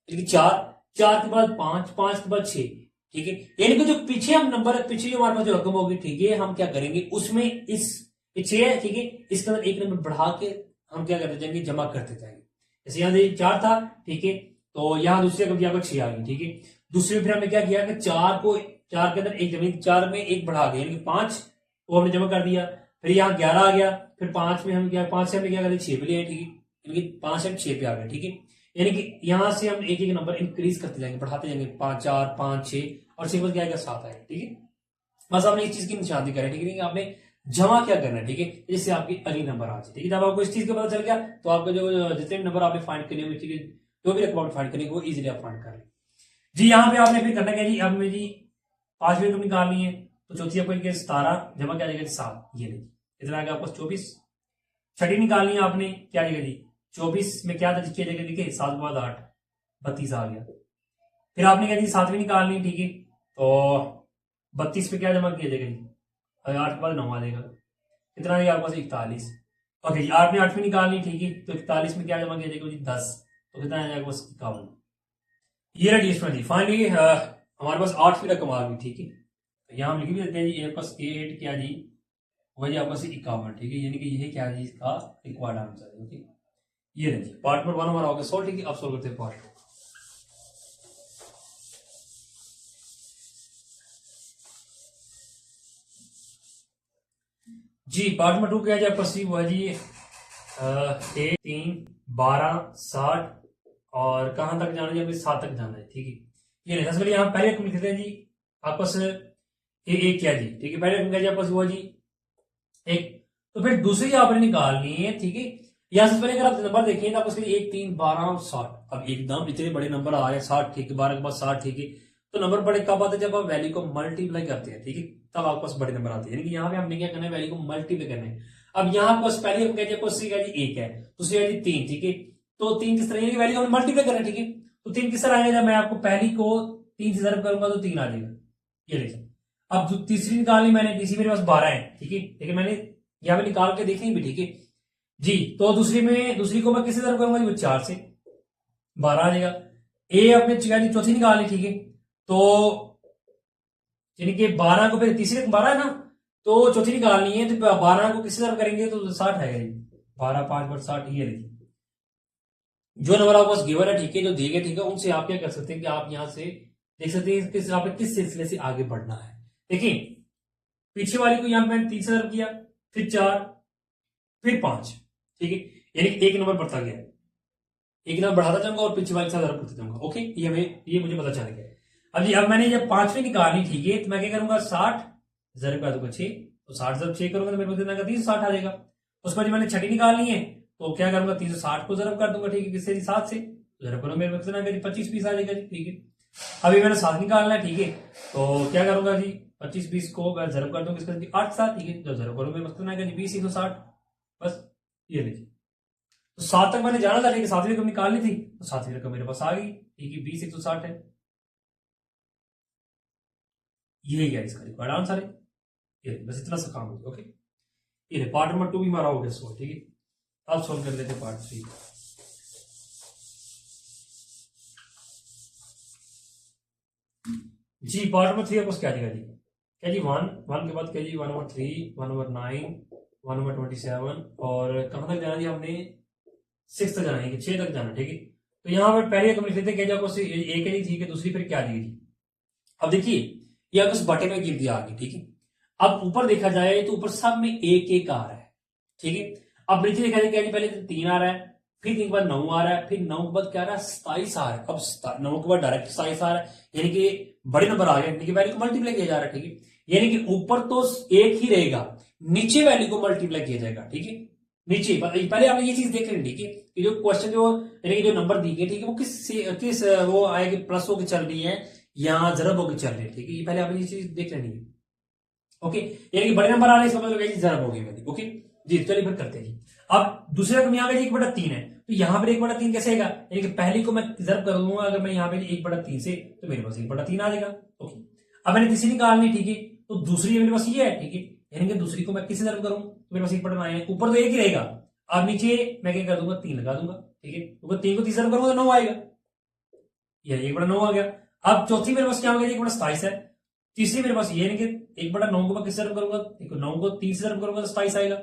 यानी 4, 4 के बाद 5, 5 के बाद 6, ठीक है। यानी कि जो पीछे हम नंबर, पीछे जो हमारे पास जो रकम होगी, ठीक है, हम क्या करेंगे उसमें इस 6 है, ठीक है, इसके अंदर एक नंबर बढ़ा के हम क्या करते जाएंगे, जमा करते जाएंगे। जैसे यहाँ 4 था, ठीक है, तो यहाँ दूसरी रकम यहाँ पर 6 आ गई, ठीक है। दूसरे में फिर हमने क्या किया कि 4 को 4 के अंदर एक जमीन, 4 में एक बढ़ा गया, यानी कि 5 वो हमने जमा कर दिया। फिर यहाँ 11 आ गया, फिर 5 में हम क्या, 5 से हमने क्या कर दिया, 6 पे लिया, ठीक है, यानी कि 5 से हम 6 पे आ गए, ठीक है। यानी कि यहां से हम एक एक नंबर इंक्रीज करते जाएंगे, बढ़ाते जाएंगे, 5 4 5 6 और 6 पर क्या आएगा, 7 आएगा, ठीक है। बस आपने इस चीज की निशानी करें, ठीक है, आपने जमा क्या करना है, ठीक है, जिससे आपकी अगली नंबर आ जाए, ठीक है। जब आपको इस चीज का पता चल गया तो आपका जो जितने भी नंबर आपने फाइंड करने होंगे, ठीक है, जो भी रकम फाइंड करेंगे वो इजीली आप फाइंड कर लें जी। यहाँ पे आपने फिर करना क्या जी, अब में जी 5 रकम निकालनी है, तो चौथी आपको 17 जमा क्या जाएगा 7, ये नहीं, इतना आ गया आपको 24। छठी निकालनी है आपने, क्या आएगा जी 24 में क्या दर्ज किया जाएगा, देखिए 7 के बाद 8, 32 आ गया। फिर आपने क्या जी 7वीं निकालनी, ठीक है, तो 32 पे क्या जमा किया जाएगा जी, 8 के बाद 9 आ जाएगा, कितना आएगा आपके पास 41। ओके जी, आपने 8वीं निकालनी, ठीक है, तो 41 में क्या जमा किया जाएगा जी 10, तो कितना आ जाएगा बस 51। ये रहा डिस्टमेंट जी। फाइनली हमारे पास 8वीं रकम आ गई, ठीक है, तो यहाँ हम लिख भी देते हैं जी, पास 8 क्या जी वही आपका 51, ठीक है, यानी कि यही क्या जी इसका रिक्वायर्ड आंसर है, ओके। ये रही पार्ट नंबर 1 हमारा हो गया सॉल्व, ठीक है। अब सॉल्व करते हैं पार्ट 2। जी पार्ट नंबर 2 क्या है आपका सी, वो है जी 1 3 12 60 और कहां तक जाना है, अभी 7 तक जाना है, ठीक है। ये नहीं, सबसे पहले यहाँ पहले रकम लिखते हैं जी आपस ए क्या जी, ठीक है, पहले रकम क्या जी आपस वो जी 1, तो फिर दूसरी आपने निकालनी है, ठीक है। यहां से पहले अगर आप नंबर देखिए तो आपको 1 3 12 और 60, अब एकदम इतने बड़े नंबर आ रहे हैं 60, ठीक है, 12 के बाद 60, ठीक है, तो नंबर बड़े कब आते हैं, जब आप वैल्यू को मल्टीप्लाई करते हैं, ठीक है, तब आपके पास बड़े नंबर आते हैं। यानी कि यहाँ पे हमने क्या करना है, वैल्यू को मल्टीप्लाई करना है। अब यहाँ आपको पहले हम कहते हैं 1 है, दूसरी है 3, ठीक है, तो 3 किस तरह वैल्यू को मल्टीप्लाई करना है, ठीक है, तो 3 किस तरह आएगा, जब मैं आपको पहली को 3 से ज़रब करूंगा तो 3 आ जाएगा, ये देखिए। अब जो तीसरी निकालनी मैंने, तीसरी मेरे पास 12 है, ठीक है, लेकिन मैंने यहाँ पे निकाल के देखनी भी, ठीक है जी, तो दूसरी को मैं किससे ज़रब करूंगा जी, 4 से, 12 आ जाएगा। ए अपने चौथी निकालनी, ठीक है, तो यानी कि 12 को फिर तीसरी 12 है ना, तो चौथी निकालनी है, तो 12 को किससे ज़रब करेंगे तो 60 आएगा जी, 12 5 बट 60, ये देखिए जो नंबर आपके पास गिवन है, ठीक है, जो दिए गए, ठीक है, उनसे आप क्या कर सकते हैं कि आप यहां से देख सकते हैं किस आप किस सिलसिले से आगे बढ़ना है। देखिए पीछे वाली को यहां पे मैंने 3 से ज़रब किया, फिर 4, फिर 5, ठीक है, यानी कि एक नंबर बढ़ता गया, एक नंबर बढ़ाता जाऊंगा और पीछे वाले के साथ ज़रब करते जाऊंगा, ओके, ये मुझे पता चल गया। अब जी अब मैंने जब 5वीं निकालनी, ठीक है, तो मैं क्या करूंगा 60 ज़रब कर दूंगा 6, तो 60 ज़रब 6 करूंगा तो मेरे को कितना 360 आ जाएगा। उसके बाद मैंने छठी निकालनी है, तो क्या करूंगा 360 को ज़रब कर दूंगा, ठीक है, किससे 7 से, तो ज़रब करूंगा मेरे को कितना 25 20 आ जाएगा जी, ठीक है। अभी मैंने 7 निकालना है, ठीक है, तो क्या करूंगा जी 25 20 को मैं ज़रब कर दूंगा किसके 8 7, ठीक है, जब ज़रब करूंगा मेरे को कितना आएगा जी 20 160, बस ये लीजिए। तो 7 तक मैंने जाना था, ठीक है, 7वीं रकम निकालनी थी, तो 7वीं रकम मेरे पास आ गई, ठीक है, 20 160 है, यही है इसका रिक्वायर्ड आंसर है। ये बस इतना सा काम है, ओके। ये पार्ट नंबर 2 भी हमारा हो गया सॉल्व, ठीक है। अब सॉल्व कर लेते हैं पार्ट 3। जी पार्ट नंबर 3 आपको क्या देगा जी, क्या जी 1 के बाद क्या जी 1 नंबर 3 1 नंबर 9 1 नंबर 27 और कहां तक जाना जी, हमने 6 तक जाना है, 6 तक जाना, ठीक है। तो यहाँ पर पहले हम लिख लेते हैं क्या जी आपको एक है जी, ठीक है, दूसरी फिर क्या दी जी। अब देखिए ये आपको बटे में गिर दिया आगे, ठीक है। अब ऊपर देखा जाए तो ऊपर सब में एक एक आ रहा है, ठीक है। अब नीचे देखा जाए क्या जी, पहले 3 आ रहा है, फिर 3 के बाद 9 आ रहा है, फिर 9 के बाद क्या आ रहा है 27 आ रहा है। अब 9 के बाद डायरेक्ट 27 आ रहा है, यानी कि बड़े नंबर आ गए, यानी कि वैल्यू को मल्टीप्लाई किया जा रहा है, ठीक है। यानी कि ऊपर तो एक ही रहेगा, नीचे वैल्यू को मल्टीप्लाई किया जाएगा, ठीक है। नीचे पहले आपने ये चीज देख लेनी, ठीक है, कि जो क्वेश्चन जो यानी कि जो नंबर दी गई, ठीक है, वो किस वो आएगी, प्लस होकर चल रही है या ज़रब होकर चल रही है, ठीक है, ये पहले आपने ये चीज देख लेनी है, ओके। यानी कि बड़े नंबर आ रहे हैं, इसका मतलब जरब होगी वैल्यू, ओके जी। चलिए फिर करते हैं जी। अब दूसरी रकम यहाँ पे 1/3 है, तो यहाँ पर 1/3 कैसे आएगा, यानी कि पहली को मैं रिजर्व कर दूंगा अगर मैं यहाँ पे 1/3 से, तो मेरे पास 1/3 आ जाएगा। ओके, अब मैंने तीसरी निकालनी, ठीक है, तो दूसरी मेरे पास ये है, ठीक है, यानी कि दूसरी को मैं किससे रिजर्व करूँ, तो मेरे पास 1/9 है, ऊपर तो एक ही रहेगा, अब नीचे मैं क्या कर दूंगा 3 लगा दूंगा, ठीक है, तो 3 को 30 रिजर्व करूंगा तो 9 आएगा, यानी 1/9 आ गया। अब चौथी मेरे पास क्या हो गया, 1/27 है। तीसरी मेरे पास ये, यानी कि 1/9 को मैं किससे रिजर्व करूंगा, 9 को 3 से रिजर्व करूंगा तो 27 आएगा।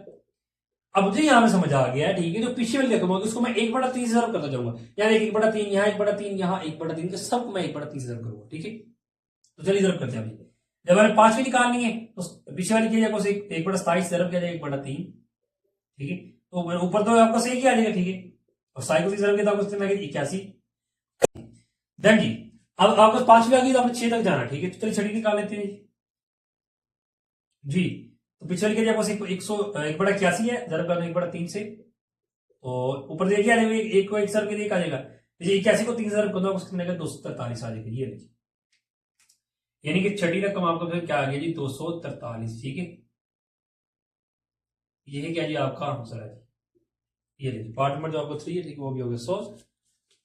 अब मुझे यहाँ पे समझ आ गया, ठीक है, जो पीछे वाली रकम होगी उसको मैं 1/3 से रिजर्व करता जाऊंगा, यानी 1/3 यहाँ 1/3 यहाँ 1/3 के सबको मैं 1/3 से रिजर्व करूंगा, ठीक है। तो चलिए रिजर्व करते हैं अभी। जब हमें पांचवी निकालनी है तो पीछे वाली की जगह 1/27 रिजर्व किया जाए 1/3, ठीक है, तो ऊपर तो आपका सही किया जाएगा, ठीक है, और साई को रिजर्व किया तो मैं 81। देन जी अब आपको पांचवी आ गई तो आपने 6 तक जाना, ठीक है, तो चलिए छठी निकाल लेते हैं जी। तो पिछले के जब 181 है, जरा कर 1/3 से, तो ऊपर देखिए आ जाएगा, एक को 1 सर्व के आ जाएगा, 81 को 3 सर्व कर दो, उसको मिलेगा 243 आ जाएगा, ये लीजिए, यानी कि छठी रकम आपका फिर क्या आ गया जी 243, ठीक है, ये है क्या जी आपका आंसर है जी। ये लीजिए पार्ट नंबर जो आपको 3 है, ठीक है, वो भी हो गया 100।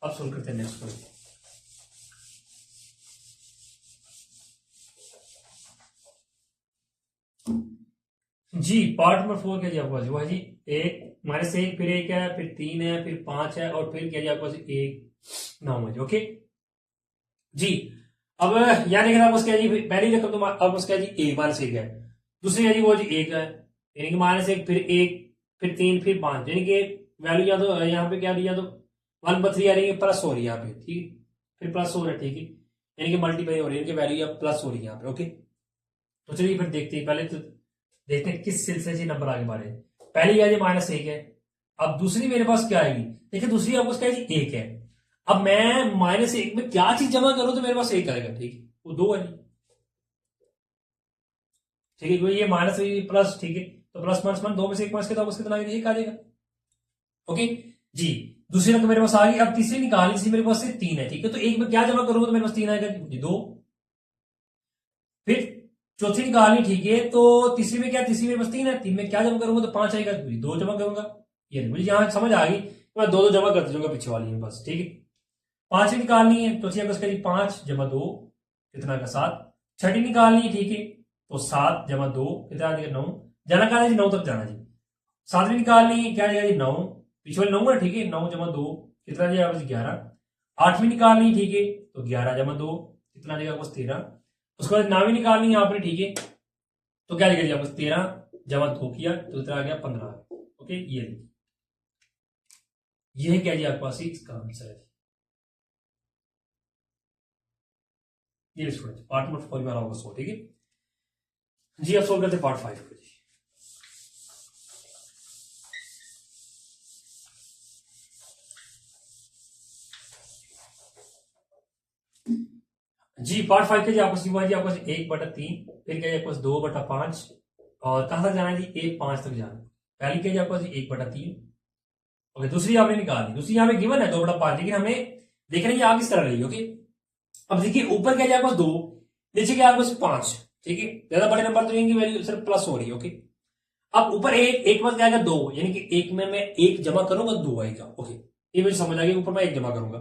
अब सोल्व करते हैं नेक्स्ट क्वेश्चन। जी पार्ट नंबर 4 क्या जी आपके पास, वो है जी 1 फिर 1 है, फिर 3 है, फिर 5 है, और फिर क्या जी आपके पास 1 9 है जी। ओके जी, अब यहाँ देखना आपको क्या जी, पहली रकम तो आपको क्या जी 1 -1 है, दूसरी है जी वो जी 1 है, यानी कि -1 फिर 1 फिर 3 फिर 5, यानी कि वैल्यू या तो यहाँ पे क्या दिया तो 1/3 आ रही है, प्लस हो रही है यहाँ पे, ठीक, फिर प्लस हो रहा है, ठीक है, यानी कि मल्टीप्लाई हो रही है, वैल्यू प्लस हो रही है यहाँ पे। ओके, तो चलिए फिर देखते हैं, पहले तो देखते हैं किस सिलसिले से नंबर आगे बढ़े। पहली है जी -1 है, अब दूसरी मेरे पास क्या आएगी, देखिए दूसरी आपको क्या है जी 1 है, अब मैं -1 में क्या चीज जमा करूं तो मेरे पास 1 आएगा, ठीक है, वो 2 है जी, ठीक है, क्योंकि ये माइनस प्लस, ठीक है, तो प्लस माइनस 2 में से 1 माइनस के तो आपको कितना आएगा, 1 आ जाएगा। ओके जी, दूसरी रकम मेरे पास आ गई, अब तीसरी निकाली, तीसरी मेरे पास से 3 है, ठीक है, तो 1 में क्या जमा करूंगा तो मेरे पास 3 आएगा जी 2। फिर चौथी निकालनी, ठीक है, तो तीसरी में क्या, तीसरी मेरे पास 3 है, 3 में क्या जमा करूंगा तो 5 आएगा, 2 जमा करूंगा, ये मुझे यहां समझ आ गई, मैं 2 जमा करते जाऊंगा पीछे वाली में बस, ठीक है। पांचवी निकालनी है, चौथी आपको 5 जमा 2 कितना का 7। छठी निकालनी है, ठीक है, तो 7 जमा 2 कितना आ जाएगा 9, जाना कहा जी 9 तक जाना जी। सातवीं निकालनी है, क्या जाएगा जी 9, पीछे वाले 9 है, ठीक है, 9 जमा 2 कितना जाएगा आपको 11। आठवीं निकालनी, ठीक है, तो 11 जमा 2 कितना जाएगा आपको 13। उसके बाद 9वीं निकालनी है आपने, ठीक है, तो क्या जाएगा जी आपको 13 जमा 2 किया तो कितना आ गया 15। ओके, ये है क्या जी आपके पास इसका आंसर है, ये स्टूडेंट पार्ट नंबर 4 में होगा 100, ठीक है जी। अब सोल्व करते हैं पार्ट 5 को जी। पार्ट 5 के जी आपको हुआ जी आपको 1/3, फिर क्या आपको 2/5, और कहां तक जाना है जी 1/5 तक जाना है। पहली क्या जी आपको 1/3। ओके, दूसरी आपने निकाल दी, दूसरी यहाँ पे गिवन है 2/5, लेकिन हमें देखना है आगे किस तरह रही। ओके, अब देखिए ऊपर क्या जी आपको 2, नीचे क्या आपको 5, ठीक है, ज्यादा बड़े नंबर तो इनकी वैल्यू सिर्फ प्लस हो रही है। ओके, अब ऊपर एक में क्या आएगा 2, यानी कि एक में मैं 1 जमा करूंगा 2 आएगा। ओके, ये मुझे समझ आ गया, ऊपर मैं 1 जमा करूंगा।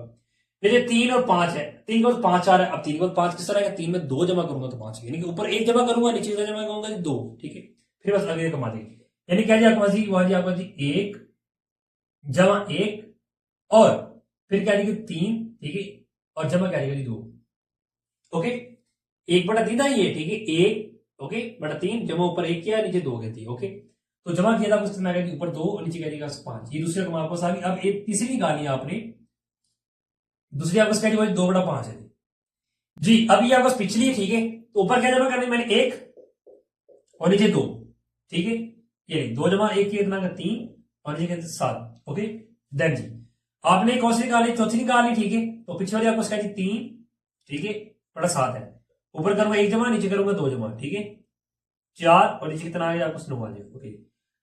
नीचे 3 और 5 है, 3 को 5 आ रहा है, अब 3 को 5 किस तरह आएगा, 3 में 2 जमा करूंगा तो 5, यानी कि ऊपर 1 जमा करूंगा, नीचे जमा करूंगा 2, ठीक है, फिर बस अगले कमा देंगे, यानी क्या जी आपके पास वहां जी आपका जी 1 जमा 1, और फिर क्या आएगी 3, ठीक है, और जमा क्या आएगा जी 2। ओके, 1/3 था ये, ठीक है, 1 ओके बटा 3 जमा ऊपर 1 किया, नीचे 2 गई थी। ओके, तो जमा किया था उसमें आएगा ऊपर 2 और नीचे क्या देगा 5, ये दूसरे रकम आपको आ गई। अब एक तीसरी निकाली आपने, दूसरी आपको क्या 2/5 है जी। अब ये आपको पिछली है, ठीक है, तो ऊपर क्या जमा करने मैंने 1 और नीचे 2, ठीक है, ये 2 जमा 1 कितना 3 और नीचे 7। ओके, देन जी आपने कौन सी निकाली, चौथी निकाली, ठीक है, तो पिछले वाली आपको 3, ठीक है, बड़ा 7 है, ऊपर करूंगा 1 जमा, नीचे करूंगा 2 जमा, ठीक है, 4 और नीचे कितना आ गया आपको 9 आ जाएगा। ओके,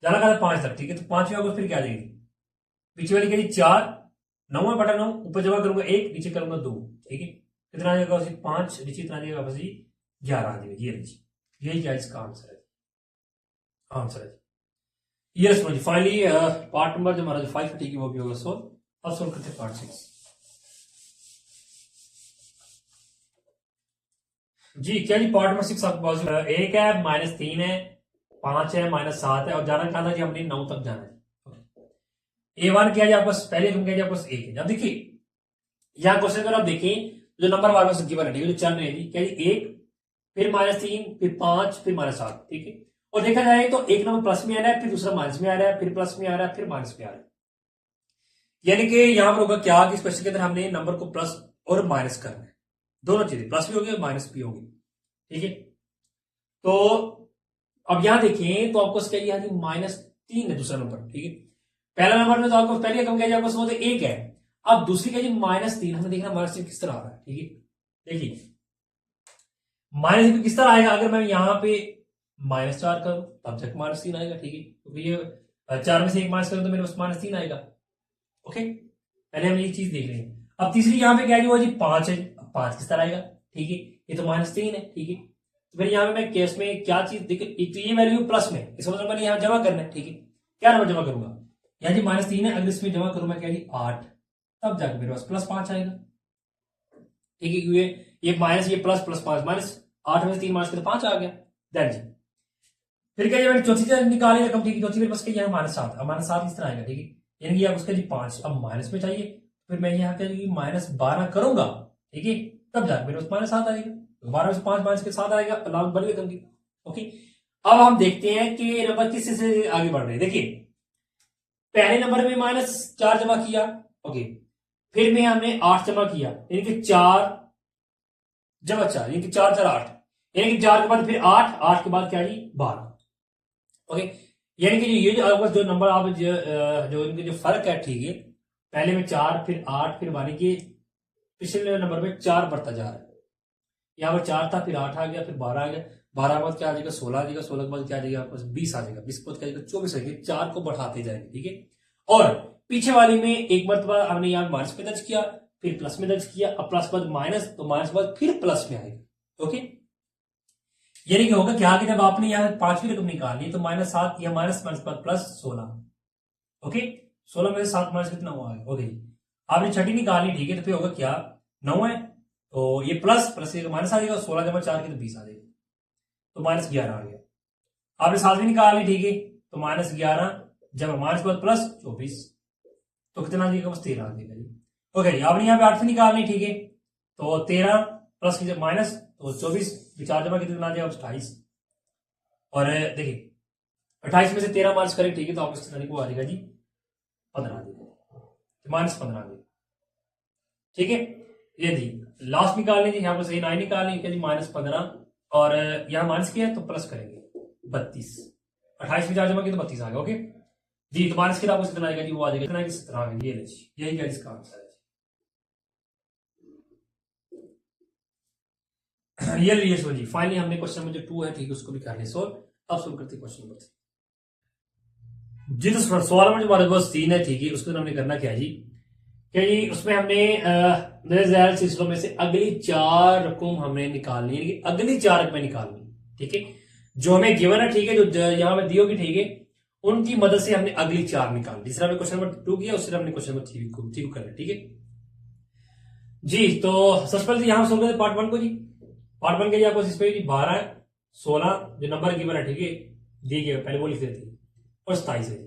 जाना कहा 5 तक, ठीक है, तो 5 में आपको फिर क्या आ जाएगी, पीछे वाली क्या 4, 9/9, ऊपर जमा करूंगा 1, नीचे करूंगा 2, ठीक है, कितना आ जाएगा 5, नीचे कितना आ जाएगा बस 11 आ जाएगा। ये लीजिए, यही क्या इसका आंसर है, आंसर है यस जी फाइनली पार्ट नंबर जो हमारा जो 5 ठीक है वो भी होगा सोल्व। अब सोल्व करते हैं पार्ट 6। जी क्या जी पार्ट नंबर 6 आपके पास एक है -3 है 5 है -7 है और जाना कहा था जी हमने 9 तक जाना है। A1 क्या है आपके पास पहले तुम क्या है आपके पास 1 है। अब देखिए यहाँ क्वेश्चन अगर आप देखें जो नंबर हमारे पास गिवन है ठीक है जो चल रहे हैं क्या जी 1 फिर -3 फिर 5 फिर -7 ठीक है। और देखा जाए तो एक नंबर प्लस में आ रहा है फिर दूसरा माइनस में आ रहा है फिर प्लस में आ रहा है फिर माइनस में आ रहा है। यानी कि यहां पर होगा क्या कि इस क्वेश्चन के अंदर हमने नंबर को प्लस और माइनस करना है, दोनों चीजें प्लस भी होगी और माइनस भी होगी ठीक है। तो अब यहां देखें तो आपको क्या लिया -3 है दूसरा नंबर ठीक है। पहला नंबर में तो आपको पहले रकम क्या आपको समझ 1 है। अब दूसरी क्या -3 हमें देखना -3 किस तरह आ रहा है ठीक है। देखिए -3 किस तरह आएगा अगर मैं यहां पे -4 करूं तब तक -3 आएगा ठीक है क्योंकि ये 4 में से 1 माइनस करूं तो मेरे पास -3 आएगा। ओके पहले हम ये चीज देख रहे हैं। अब तीसरी यहां पे क्या हुआ जी 5 है। अब 5 किस तरह आएगा ठीक है ये तो -3 है ठीक है। तो फिर यहां पे मैं केस में क्या चीज देख एक तो ये वैल्यू प्लस में इसका मतलब मैंने यहां जमा करना है ठीक है। क्या नंबर जमा करूंगा यहाँ जी -3 है अगर इसमें जमा करूं मैं क्या जी 8 तब जाकर मेरे पास +5 आएगा ठीक है क्योंकि ये माइनस ये प्लस +5 -8 में से 3 माइनस कर 5 आ गया दैन जी। फिर क्या मैंने चौथी निकाली रकम ठीक है चौथी मेरे पास क्या यहाँ -7 अब -7 इस तरह आएगा ठीक है। यानी कि आप उसका जी 5 अब माइनस में चाहिए फिर मैं यहाँ क्या -12 करूंगा ठीक है तब जाकर मेरे पास -7 आएगा। 12 में से 5 माइनस के 7 आएगा अलाउंस बन गई की। ओके अब हम देखते हैं कि नंबर किस से आगे बढ़ रहे हैं। देखिए पहले नंबर में -4 जमा किया ओके फिर में हमने 8 जमा किया यानी कि 4 जमा 4 यानी कि 4 4 8 यानी कि 4 के बाद फिर 8 के बाद क्या जी 12 ओके। यानी कि ये जो नंबर आप जो इनके जो फर्क है ठीक है पहले में 4 फिर 8 फिर यानी कि पिछले नंबर में 4 बढ़ता जा रहा है। यहाँ पर 4 था फिर 8 आ गया फिर 12 आ गया 12 के बाद क्या आ जाएगा 16 आ जाएगा 16 के बाद क्या आ जाएगा आपके पास 20 आ जाएगा 20 के बाद क्या आ जाएगा 24 आ जाएगा 4 को बढ़ाते जाएंगे ठीक है। और पीछे वाली में एक मरतबा हमने यहाँ माइनस में दर्ज किया फिर प्लस में दर्ज किया अब प्लस बाद माइनस तो माइनस बाद फिर प्लस में आएगा। ओके यानी कि होगा क्या कि जब आपने यहाँ 5वीं रकम निकालनी तो -7 या माइनस +16 ओके 16 में से 7 माइनस कितना हुआ है ओके आपने छठी निकालनी ठीक है तो फिर होगा क्या 9 है तो ये प्लस माइनस आ जाएगा 16 जमा 4 की तो 20 आ जाएगा तो -11 आ गया। आपने 7वीं निकालनी ठीक है तो -11 जब माइनस के बाद प्लस 24 तो कितना आ जाएगा बस 13 आ जाएगा जी। ओके जी आपने यहाँ पे 8वीं निकालनी ठीक है तो 13 प्लस माइनस तो 24 विचार जमा कितना आ जाएगा 28 और देखिए 28 में से 13 माइनस करें ठीक है तो आपको कितना को आ जाएगा जी 15 आ जाएगा -15 आ जाएगा ठीक है। ये जी लास्ट निकालनी थी यहाँ पर सही 9 निकालनी क्या जी -15 और यहाँ माइनस किया तो प्लस करेंगे 32 28 विचार जमा किया तो 32 आ गया ओके जी। तो माइनस किया आपको कितना आएगा जी वो आ जाएगा कितना 17 आ गया ये यही है इसका आंसर है। रियल जी फाइनली हमने क्वेश्चन नंबर जो 2 है ठीक है उसको भी कर लिया सोल्व। अब सोल्व करते हैं क्वेश्चन नंबर 3 जी। तो सवाल में जो हमारे पास 3 है ठीक है उसको हमने करना क्या जी क्या जी उसमें हमने सिलसिलों में से अगली 4 रकम हमने निकालनी है अगली 4 रकमें निकालनी ठीक है जो हमें गिवन है ठीक है जो यहां में दी होगी ठीक है उनकी मदद से हमने अगली 4 निकालनी। तीसरा हमने क्वेश्चन नंबर 2 किया उससे हमने क्वेश्चन नंबर 3 को करना ठीक है जी। तो सबसे पहले यहां सोल्व करते पार्ट 1 को जी। पार्ट 1 के लिए आपको इस पे 12 16 जो नंबर गिवन है ठीक है दिए गए पहले वो लिख देते हैं और 27 है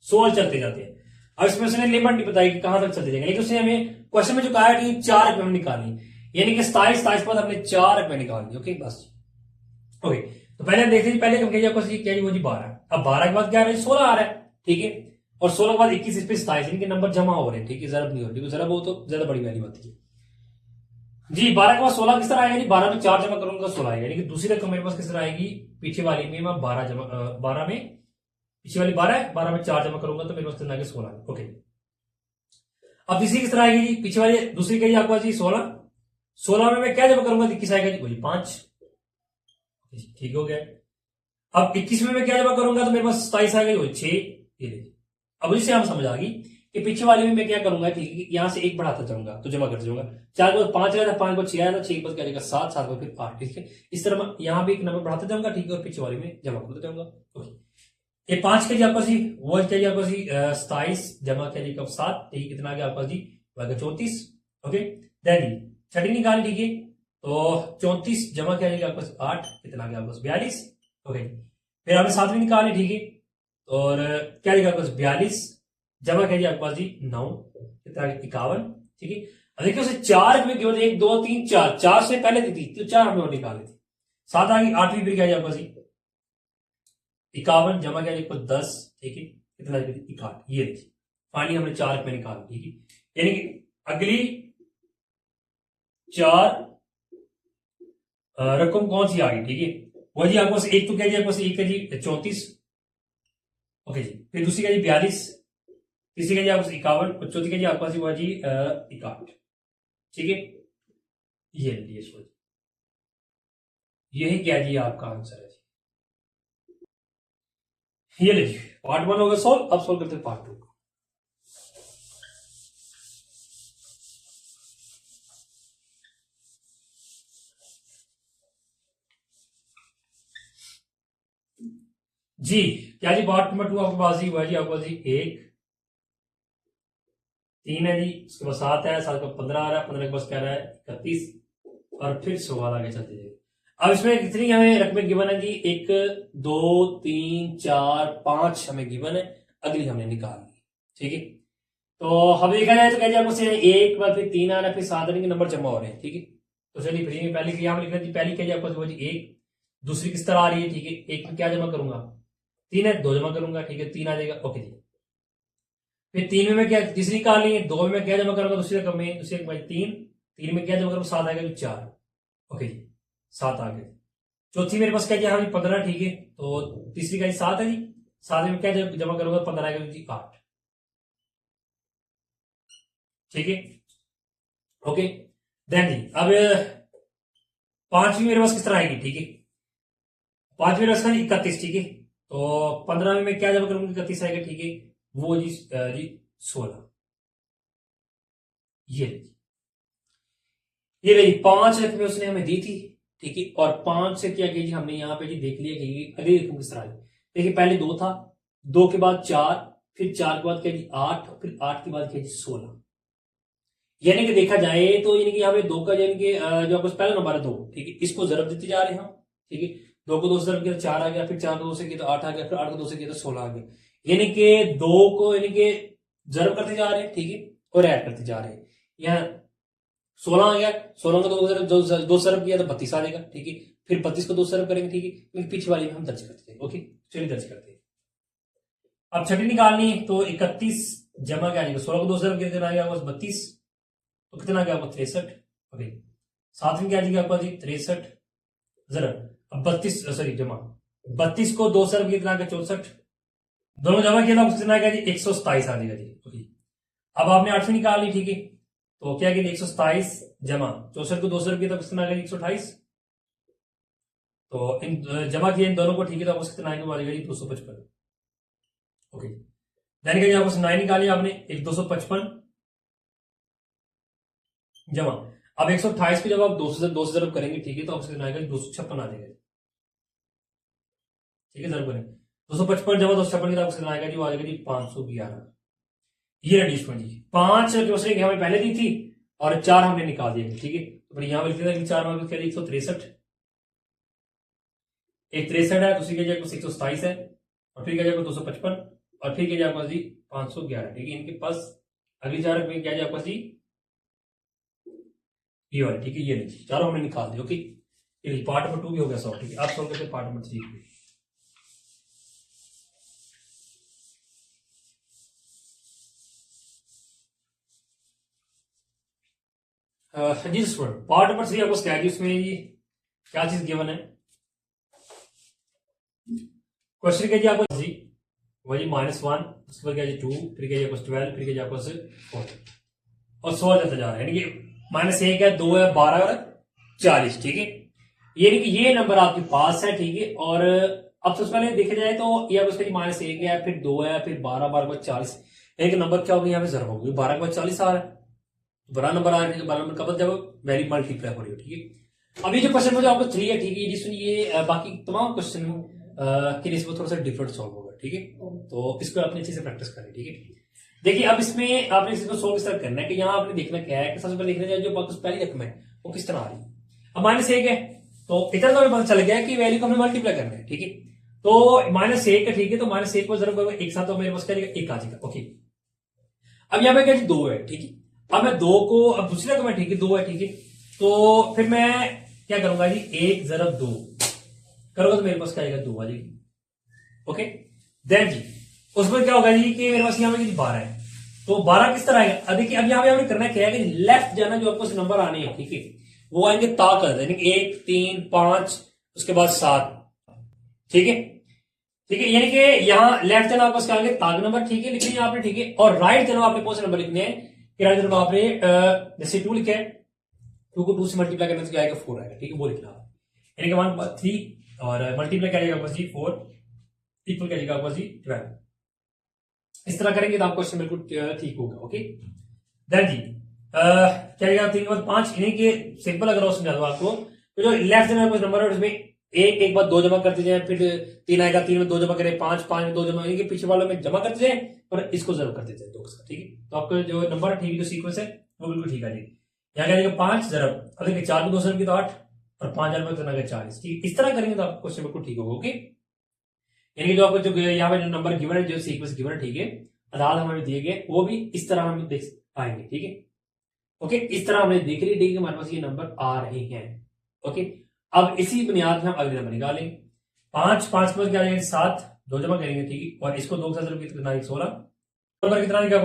16 चलते जाते हैं। अब इसमें उसने लिमिट नहीं बताई कि कहां तक चलते जाएंगे लेकिन उसने हमें क्वेश्चन में जो कहा है कि 4 रकमें निकालनी यानी कि 27 पर हमने 4 रकमें निकालनी ओके बस ओके। तो पहले हम देखते हैं पहले कम क्या वो जी 12 अब 12 के बाद क्या आ रहा है 16 आ रहा है ठीक है और 16 के बाद 21 इस पे 27 इनके नंबर जमा हो रहे हैं ठीक है जरूरत नहीं हो रही जरा वो तो ज्यादा बड़ी वैल्यू होती है जी। 12 के बाद 16 किस तरह आएगा जी 12 में 4 जमा करूंगा 16 आएगा यानी कि दूसरी रकम मेरे पास किस तरह आएगी पीछे वाली में मैं 12 में पीछे वाली 12 में 4 जमा करूंगा तो मेरे पास कितना आएगा 16 ओके। अब तीसरी किस तरह आएगी जी पीछे वाली दूसरी कही आपको जी 16 में मैं क्या जमा करूंगा 21 आएगा जी बोलिए 5 ठीक हो गया। अब 21 में मैं क्या जमा करूंगा तो मेरे पास 27 आएगा जी 6 अब इससे हम समझ आ गई कि पीछे वाले में मैं क्या करूंगा ठीक है यहां से 1 बढ़ाता जाऊंगा तो जमा करता जाऊंगा 4 के बाद 5 आया था 5 को 6 आया था 6 के बाद क्या जाएगा 7 7 को फिर 8 ठीक है। इस तरह मैं यहां भी एक नंबर बढ़ाता जाऊंगा ठीक है और पीछे वाले में जमा करता जाऊंगा ओके। ये 5 के जी आपका जी वो क्या जी आपका जी 27 जमा क्या जी कब 7, ठीक कितना आ गया आपका जी 34। ओके देन जी छठी निकाल लीजिए, तो 34 जमा क्या जाएगा आपका 8, कितना आ गया आपका 42। ओके फिर आपने सातवीं निकाली, ठीक है, और क्या जाएगा आपका 42 जमा क्या जी आपके पास जी 9, कितना आ गया 51। ठीक है, अब देखिए उसे 4 में केवल 1 2 3 4, 4 से पहले दी थी तो 4 हमने और निकाली थी, 7 आ गई, 8वीं फिर क्या आपका जी 51 जमा क्या आपको 10, ठीक है, कितना 61। ये देखिए फाइनली हमने 4 में निकाला, ठीक है, यानी कि अगली 4 रकम कौन सी आ गई, ठीक है, वो जी आपके पास एक तो क्या जी आपके पास एक है जी 34। ओके जी, फिर दूसरी क्या जी 42, तीसरी क्या जी आपके 51 और चौथी क्या जी आपके पास हुआ जी 61। ठीक है, ये लीजिए सोच, यही क्या जी आपका आंसर है जी। ये लीजिए पार्ट 1 होगा सोल्व, अब सोल्व करते हैं पार्ट 2। जी क्या जी पार्ट नंबर 2 आपके पास ही हुआ जी आपके पास जी 1 3 है जी, उसके बाद 7 है, 7 का 15 आ रहा है, 15 के पास क्या रहा है 31 और फिर 16 आगे चलते जाएगा। अब इसमें कितनी हमें रकमें गिवन है जी, 1 2 3 4 5 हमें गिवन है, अगली हमने निकाल ली। ठीक है, तो हम देखा जाए तो क्या जी आपको एक बार फिर 3 आ रहा है, फिर 7 के नंबर जमा हो रहे हैं। ठीक है, तो चलिए फिर पहले यहाँ लिखना जी, पहली क्या जी आपको जी 1, दूसरी किस तरह आ रही है, ठीक है, एक में क्या जमा करूंगा 3 है, 2 जमा करूंगा, ठीक है 3 आ जाएगा। ओके जी, फिर 3 में मैं क्या तीसरी निकाल ली, 2 में क्या जमा करूंगा दूसरी रकम में, दूसरी रकम 3, 3 में क्या जमा करूंगा 7 आएगा, 4। ओके जी 7 आ गए। चौथी मेरे पास क्या किया 15, ठीक है, तो तीसरी का 7 है जी, 7 में क्या जमा करूंगा 15 आएगा जी 8। ठीक है, ओके देन जी अब पांचवी मेरे पास किस तरह आएगी, ठीक है, पांचवी मेरे पास 31, ठीक है, तो 15 में मैं क्या जमा करूंगा 31 आएगा, ठीक है, वो जी 16। ये रही 5 रकमें उसने हमें दी थी, ठीक है, और 5 से क्या किया जी हमने यहाँ पे जी देख लिया कि अगली रकम किस तरह आई। देखिए पहले 2 था, 2 के बाद 4, फिर 4 के बाद क्या जी 8, फिर 8 के बाद क्या जी 16। यानी कि देखा जाए तो यानी कि यहाँ पे 2 का यानी कि जो आपको पहला नंबर है 2, ठीक है, इसको जरब देते जा रहे हैं हम। ठीक है, 2 को 2 से जरब किया तो 4 आ गया, फिर 4 को 2 से किया तो 8 आ गया, फिर 8 को 2 से किया तो 16 आ गया। यानी कि 2 को यानी कि जरब करते जा रहे हैं, ठीक है, और ऐड करते जा रहे हैं। यहाँ 16 आ गया, 16 को 2 सरब किया तो 32 आ जाएगा। ठीक है, फिर 32 को 2 सरब करेंगे, ठीक है, पीछे वाली में हम दर्ज करते हैं। ओके चलिए दर्ज करते हैं। अब छठी निकालनी है तो 31 जमा क्या आएगा, 16 को 2 सरब किया आ गया 32, तो कितना आ गया आपको 63। ओके सातवीं क्या आएगी आपका जी 63 जरा, अब 32 सॉरी जमा 32 को 2 सरब कितना आ गया 64, दोनों जमा किया था कितना आ गया जी 127 आ जाएगा जी। ओके अब आपने 8वीं निकाल ली, ठीक है, तो क्या किया 127 जमा 64 को 2 सरब किया तो कितना आ गया 128, तो इन जमा किए इन दोनों को, ठीक है, तो आपको कितना आएगा आ जाएगा 255। ओके देन क्या आपको 9 निकाली आपने, एक 255 जमा, अब 128 को जब आप 2 से जरब करेंगे, ठीक है, तो आपको कितना आएगा 256 आ जाएगा। ठीक है जरब करेंगे 255 जमा 256 की, आपको कितना आएगा जी, आ जाएगा जी 511। ये रडिशमेंट जी 5 क्वेश्चन हमें पहले दी थी और 4 हमने निकाल दिए। ठीक है, तो यहां पर लिख देते हैं 4 मार्क्स के लिए 163, एक 63 है, दूसरी क्या आपको 127 है, और फिर क्या आपको 255, और फिर क्या आपका जी 511। ठीक है, इनके पास अगली 4 में क्या आपका जी ये वाले। ठीक है, ये नहीं चारों हमने निकाल दिए। ओके ये पार्ट नंबर 2 भी हो गया सॉल्व। ठीक है, आप सॉल्व करते पार्ट नंबर 3 भी। जी स्टूडेंट पार्ट नंबर 3 आपको क्या है, उसमें ये क्या चीज गिवन है, क्वेश्चन क्या जी आपको जी वही -1, उसके बाद क्या जी 2, फिर क्या जी आपको 12, फिर क्या जी आपको 4 और 100 जाता जा रहा है, यानी कि -1 है, 2 है, 12 और 40। ठीक है, यानी कि ये नंबर आपके पास है। ठीक है, और अब सबसे पहले देखा जाए तो ये आपको -1 है, फिर 2 है, फिर 12, 12 के बाद 40, एक नंबर क्या होगा यहाँ पे जरब होगी, 12 के बाद 40 आ रहा है, बड़ा नंबर आ रहा है, 12 नंबर का जब वैल्यू मल्टीप्लाई हो रही है। ठीक है, अभी जो क्वेश्चन मुझे आपको 3 है, ठीक है, जिसमें ये बाकी तमाम क्वेश्चन के लिए थोड़ा सा डिफरेंट सॉल्व होगा। ठीक है। तो इसको अपने अच्छे से प्रैक्टिस करें, ठीक है। देखिए अब इसमें आपने इसको सोल्व किस तरह करना है कि यहाँ आपने देखना क्या है कि सबसे पहले देखना चाहिए जो बॉक्स पहली रकम है वो किस तरह आ रही है। अब -1 है तो इतना तो हमें पता चल गया कि वैल्यू को हमें मल्टीप्लाई करना है, ठीक है। तो -1 है, ठीक है, तो -1 को जरूर एक साथ तो मेरे पास क्या एक आ जाएगा, ओके। अब यहाँ पे क्या 2 है, ठीक है। अब मैं 2 को अब दूसरी रकम है, ठीक है, 2 है, ठीक है। तो फिर मैं क्या करूंगा जी 1 + 2 करूंगा तो मेरे पास क्या आएगा 2 आ जाएगी, ओके। देन जी उसमें क्या होगा जी कि मेरे पास यहाँ पे 12 है, तो 12 किस तरह आएगा। देखिए अब यहाँ पे हमने करना क्या है कि लेफ्ट जाना जो आपको नंबर आने हैं, ठीक है, वो आएंगे ता कर यानी 1 3 5 उसके बाद 7, ठीक है, ठीक है। यानी कि यहाँ लेफ्ट जाना आपको क्या आएंगे ताक नंबर, ठीक है, लिख लिया आपने, ठीक है। और राइट जाना आपने कौन से नंबर लिखने हैं कि राइट जाना आपने जैसे 2 लिखे 2 को 2 से मल्टीप्लाई करने से क्या आएगा 4 आएगा, ठीक है, वो लिखना आप। यानी कि 1 3 और मल्टीप्लाई क्या आएगा आपको जी 4 इक्वल क्या आएगा आपको जी 12। इस तरह करेंगे तो आपको क्वेश्चन बिल्कुल ठीक होगा, ओके। देन जी क्या आएगा 3 के बाद 5, इन्हीं के सिंपल अगर और समझा दो आपको तो जो लेफ्ट में कुछ नंबर है उसमें एक बाद 2 जमा करते जाए, फिर 3 आएगा 3 में 2 जमा करें, 5 में 2 जमा, इनके पीछे वालों में जमा करते जाए और इसको जरूर करते जाए 2 के साथ, ठीक है। तो आपको जो नंबर है, ठीक है, जो सीक्वेंस है वो बिल्कुल ठीक है जी। यहाँ क्या 5 जरब अब देखिए 4 में 2 की तो 8 और 5 में तो 40, ठीक है। इस तरह करेंगे तो आपको क्वेश्चन बिल्कुल ठीक होगा, ओके। यानी कि जो आपको जो यहाँ पे जो नंबर गिवन है, जो सीक्वेंस गिवन है, ठीक है, आधार हमें दिए गए वो भी इस तरह हम देख पाएंगे, ठीक है, ओके। इस तरह हमने देख ली, हमारे पास ये नंबर आ रहे हैं, ओके। अब इसी बुनियाद में हम अगले नंबर निकालेंगे। 5 पर क्या आएगा 7, 2 जमा करेंगे, ठीक है, और इसको 2 के साथ कितना 16 नंबर कितना निकाल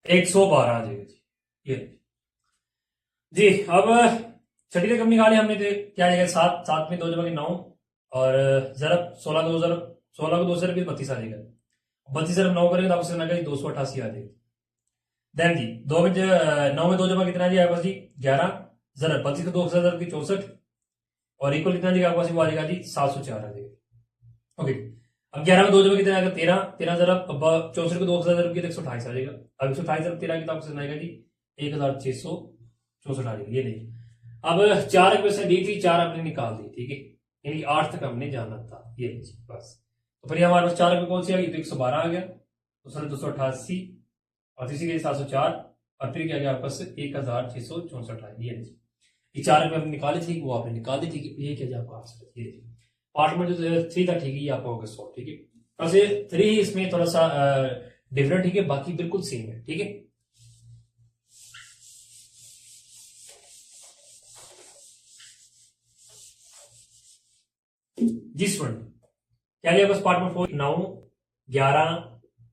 112 आ जाएगा जी, ये जी। अब छठी रकम निकाले हमने तो क्या आएगा 7 में 2 जमा 9 और जरब 16 को 2 से 32 आ जाएगा, 32 जरब 9 करेंगे तो आपको 288 आ जाएगा। देन जी 9 में 2 जमा कितना जी आपको जी 11 जरब 32 को 2 के साथ 64 और इक्वल कितना जी आपको वो आ जाएगा जी 704 आ जाएगा, ओके। अब 11 में 2 जमा कितना आएगा 13 जरब 64 को 2 के साथ 128 आ जाएगा। अब 128 जरब 13 की तो आपको आएगा जी 1664 आ जाएगा, ये नहीं। अब 4 क्वेश्चन दी थी, 4 आपने निकाल दी, ठीक है, यानी 8 तक हमने जाना था, ये बस। तो फिर हमारे पास 4 कौन सी आ गई तो 112 आ गया, दूसरा 288 और तीसरी गई 704 और फिर क्या गया आपके पास 1664 आ गई, ये 4 आपने निकाली थी वो आपने निकाल दी, ठीक है। ये क्या आपका आंसर है, ये पार्ट में जो 3 था, ठीक है, ये आपका होगा 100, ठीक है। वैसे 3 इसमें थोड़ा सा डिफरेंट, ठीक है, बाकी बिल्कुल सेम है, ठीक है। जिस वन क्या लिया बस पार्ट में 4 9 11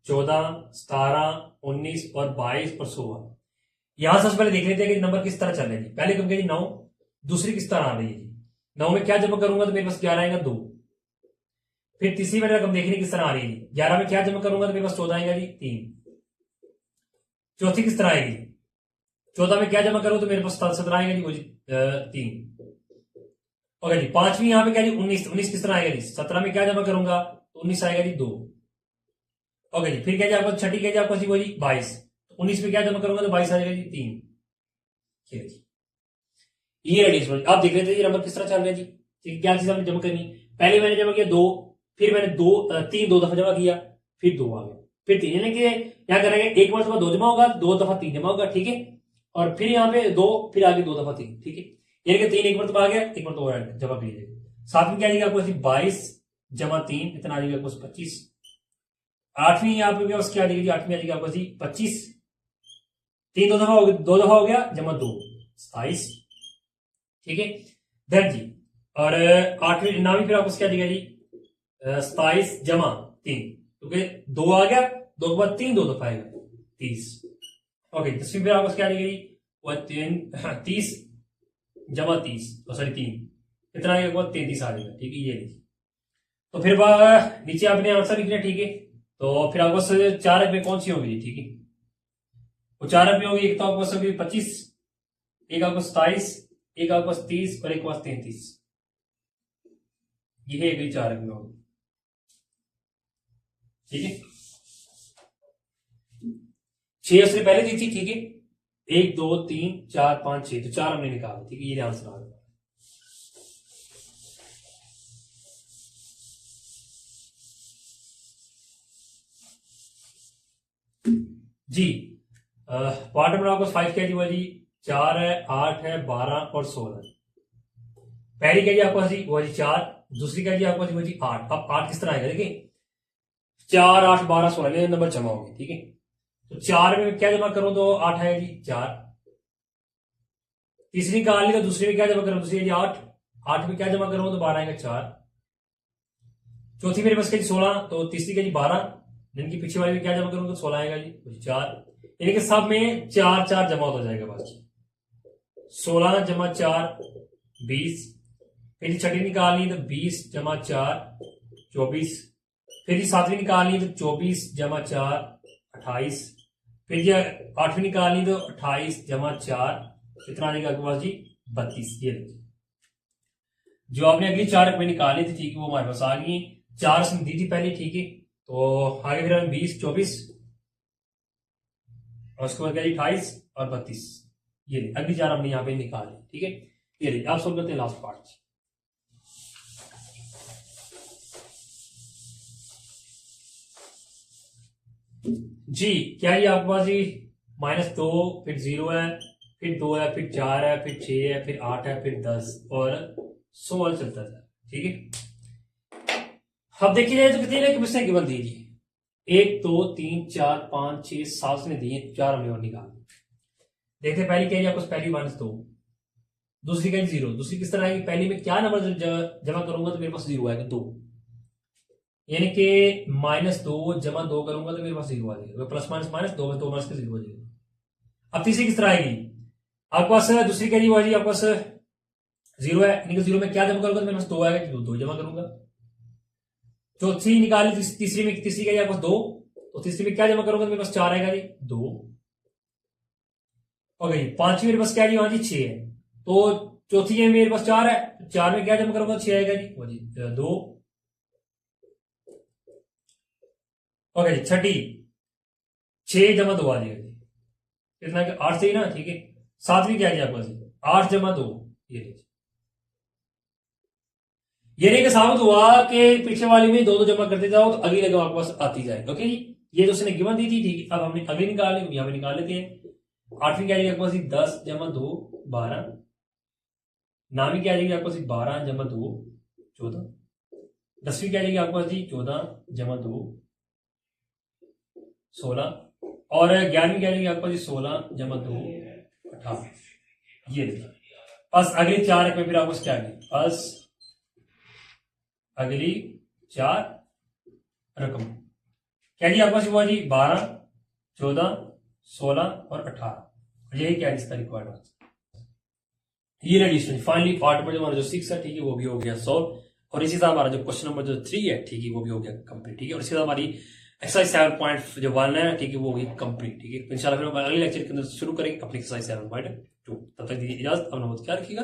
14 17 19 और 22 और 16। यहां सबसे पहले देख लेते हैं कि नंबर किस तरह चल रहे हैं। पहले कम जी 9, दूसरी किस तरह आ रही है जी 9 में क्या जमा करूंगा तो मेरे पास 11 आएगा 2। फिर तीसरी मैंने रकम देखनी किस तरह आ रही है 11 में क्या जमा करूंगा तो मेरे पास 14 आएगा जी 3। चौथी किस तरह आएगी 14 में क्या जमा करूं तो मेरे पास 17 आएगा जी 3। ओके जी पांचवी यहां पे क्या जी 19 किस तरह आएगा जी 17 में क्या जमा करूंगा तो 19 आएगा जी 2। ओके जी फिर क्या जी आपको छठी क्या जी आपको जी 22, 19 में क्या जमा करूंगा तो 22 आ जाएगा जी 3। ठीक है जी ये रेडी आप देख लेते ये नंबर किस तरह चल रहा है जी। ठीक क्या चीज हमने जमा करनी पहले मैंने जमा किया 2, फिर मैंने 2 दफा जमा किया फिर 2 आ गया फिर 3 यानी कि क्या करेंगे एक बार 2 जमा होगा 2 दफा 3 जमा होगा ठीक है और फिर यहाँ पे 2 फिर आगे 2 दफा 3 ठीक है यानी कि 3 एक बार आ गया एक बार तो जमा कर लीजिएगा। साथ में क्या आएगा आपको 22 जमा 3 इतना आ जाएगा आपको 25। आठवीं यहाँ पे क्या आ जाएगी 8वीं आ जाएगी आपको 25 3 2 दफा हो गया जमा 2 27 ठीक है। देन जी और 8वीं 9वीं फिर आपको क्या दिया जी 27 जमा 3 क्योंकि 2 आ गया 2 के बाद 3 2 दफा आएगा 30। ओके 10वीं फिर आपको क्या दिया जी 30 जमा 30 सॉरी 3 कितना आएगा 33 आ जाएगा ठीक है ये लीजिए। तो फिर नीचे आपने आंसर लिखना ठीक है तो फिर आपको 4 में कौन सी होगी ठीक है वो 4 में होगी एक तो आपको होगी 25 एक आपको 27 एक आपके पास 30 और एक पास 33 ये है 4 में होगी ठीक है 6 उसने पहले दी थी ठीक है 1 2 3 4 5 6 तो 4 हमने निकाला ठीक है ये आंसर आ गया। जी पार्ट नंबर आपको 5 क्या जी हुआ जी 4 है 8 है 12 और 16। पहली क्या जी आपको जी हुआ जी 4, दूसरी क्या जी आपको जी हुआ जी 8। अब 8 किस तरह आएगा देखिए 4 8 12 16 ये नंबर जमा होंगे ठीक है। तो 4 में क्या जमा करूं तो 8 आएगा जी 4, तीसरी निकाल ली तो दूसरी में क्या जमा करूं दूसरी है जी 8, 8 में क्या जमा करूं तो 12 आएगा 4, चौथी मेरे पास क्या जी 16 तो तीसरी क्या जी 12, जिनकी पीछे वाली में क्या जमा करूं तो 16 आएगा जी 4, यानी कि सब में 4 4 जमा हो जाएगा बस 16 जमा 4 20, फिर जी छठी निकालनी तो 20 जमा 4 24, फिर जी सातवीं निकालनी तो 24 जमा 4 28, फिर जी आठवीं निकालनी तो 28 जमा 4 कितना आ जाएगा आपके पास जी 32। ये जो आपने अगली 4 रकमें निकाली थी ठीक है वो हमारे पास आ गई, 4 उसने दी थी पहले ठीक है। तो आगे फिर हमें 20 24 और उसके बाद क्या 28 और 32, ये अगली 4 हमने यहाँ पे निकाली ठीक है। ये आप सोल्व करते हैं लास्ट पार्ट। जी क्या ये आपके पास जी -2 फिर 0 है फिर 2 है फिर 4 है फिर 6 है फिर 8 है फिर 10 और 16 चलता था ठीक है। अब देखिए जाए तो कितनी क्वेश्चन गिवन दीजिए 1 2 3 4 5 6 7 ने दिए 4 हमने और निकाल देखते पहली क्या आपको पहली -2, दूसरी क्या 0, दूसरी किस तरह आएगी पहली में क्या नंबर जमा करूंगा तो मेरे पास 0 आएगा 2, यानी कि -2 जमा 2 करूंगा तो मेरे पास 0 आ जाएगा, प्लस माइनस माइनस 2 में 2 माइनस का 0 आ जाएगा। अब तीसरी किस तरह आएगी आपके पास दूसरी क्या जी आपके पास 0 है, यानी कि 0 में क्या जमा करूंगा तो मेरे पास 2 आएगा 2 जमा करूंगा। चौथी निकाली तीसरी में तीसरी क्या जी आपके पास 2, तो तीसरी में क्या जमा करूंगा तो मेरे पास 4 आएगा जी 2। ओके जी पांचवी मेरे पास क्या जी वहां जी 6 है, तो चौथी में मेरे पास 4 है, 4 में क्या जमा करूंगा 6 आएगा जी वो जी 2। ओके जी छठी 6 जमा 2 आ जाएगा जी कितना 8 से ही ना ठीक है। सातवीं क्या है आपके पास 8 जमा 2, ये नहीं कि साबित हुआ कि पीछे वाली में 2 जमा करते जाओ तो अगली रकम आपके पास आती जाए। ओके जी ये जो उसने गिवन दी थी ठीक है। अब हमने अगली निकाल ली यहां पे निकाल लेते हैं। आठवीं क्या आ जाएगी आपके पास 10 जमा 2 12, नौवीं क्या आ जाएगी आपके पास 12 जमा 2 14, दसवीं क्या आ जाएगी आपके पास जी 14 जमा 2 16, और 11वीं क्या आ जाएगी आपके पास 16 जमा 2 18। ये बस अगली 4 रकमें फिर आपको क्या बस अगली 4 रकम क्या जी आपके पास हुआ जी 12 14 16 और 18, यही क्या इसका रिक्वायर्ड आंसर। ये रजिस्ट्रेशन फाइनली पार्ट नंबर जो हमारा जो 6 है ठीक है वो भी हो गया सॉल्व, और इसी तरह हमारा जो क्वेश्चन नंबर जो 3 है ठीक है वो भी हो गया कंप्लीट ठीक है। और इसी तरह हमारी एक्सरसाइज 7.1 है ठीक है वो होगी कंप्लीट ठीक है। इंशाल्लाह फिर हम अगले लेक्चर के अंदर शुरू करेंगे अपनी एक्सरसाइज 7.2। तब तक दीजिए इजाजत, अपना बहुत ख्याल रखिएगा।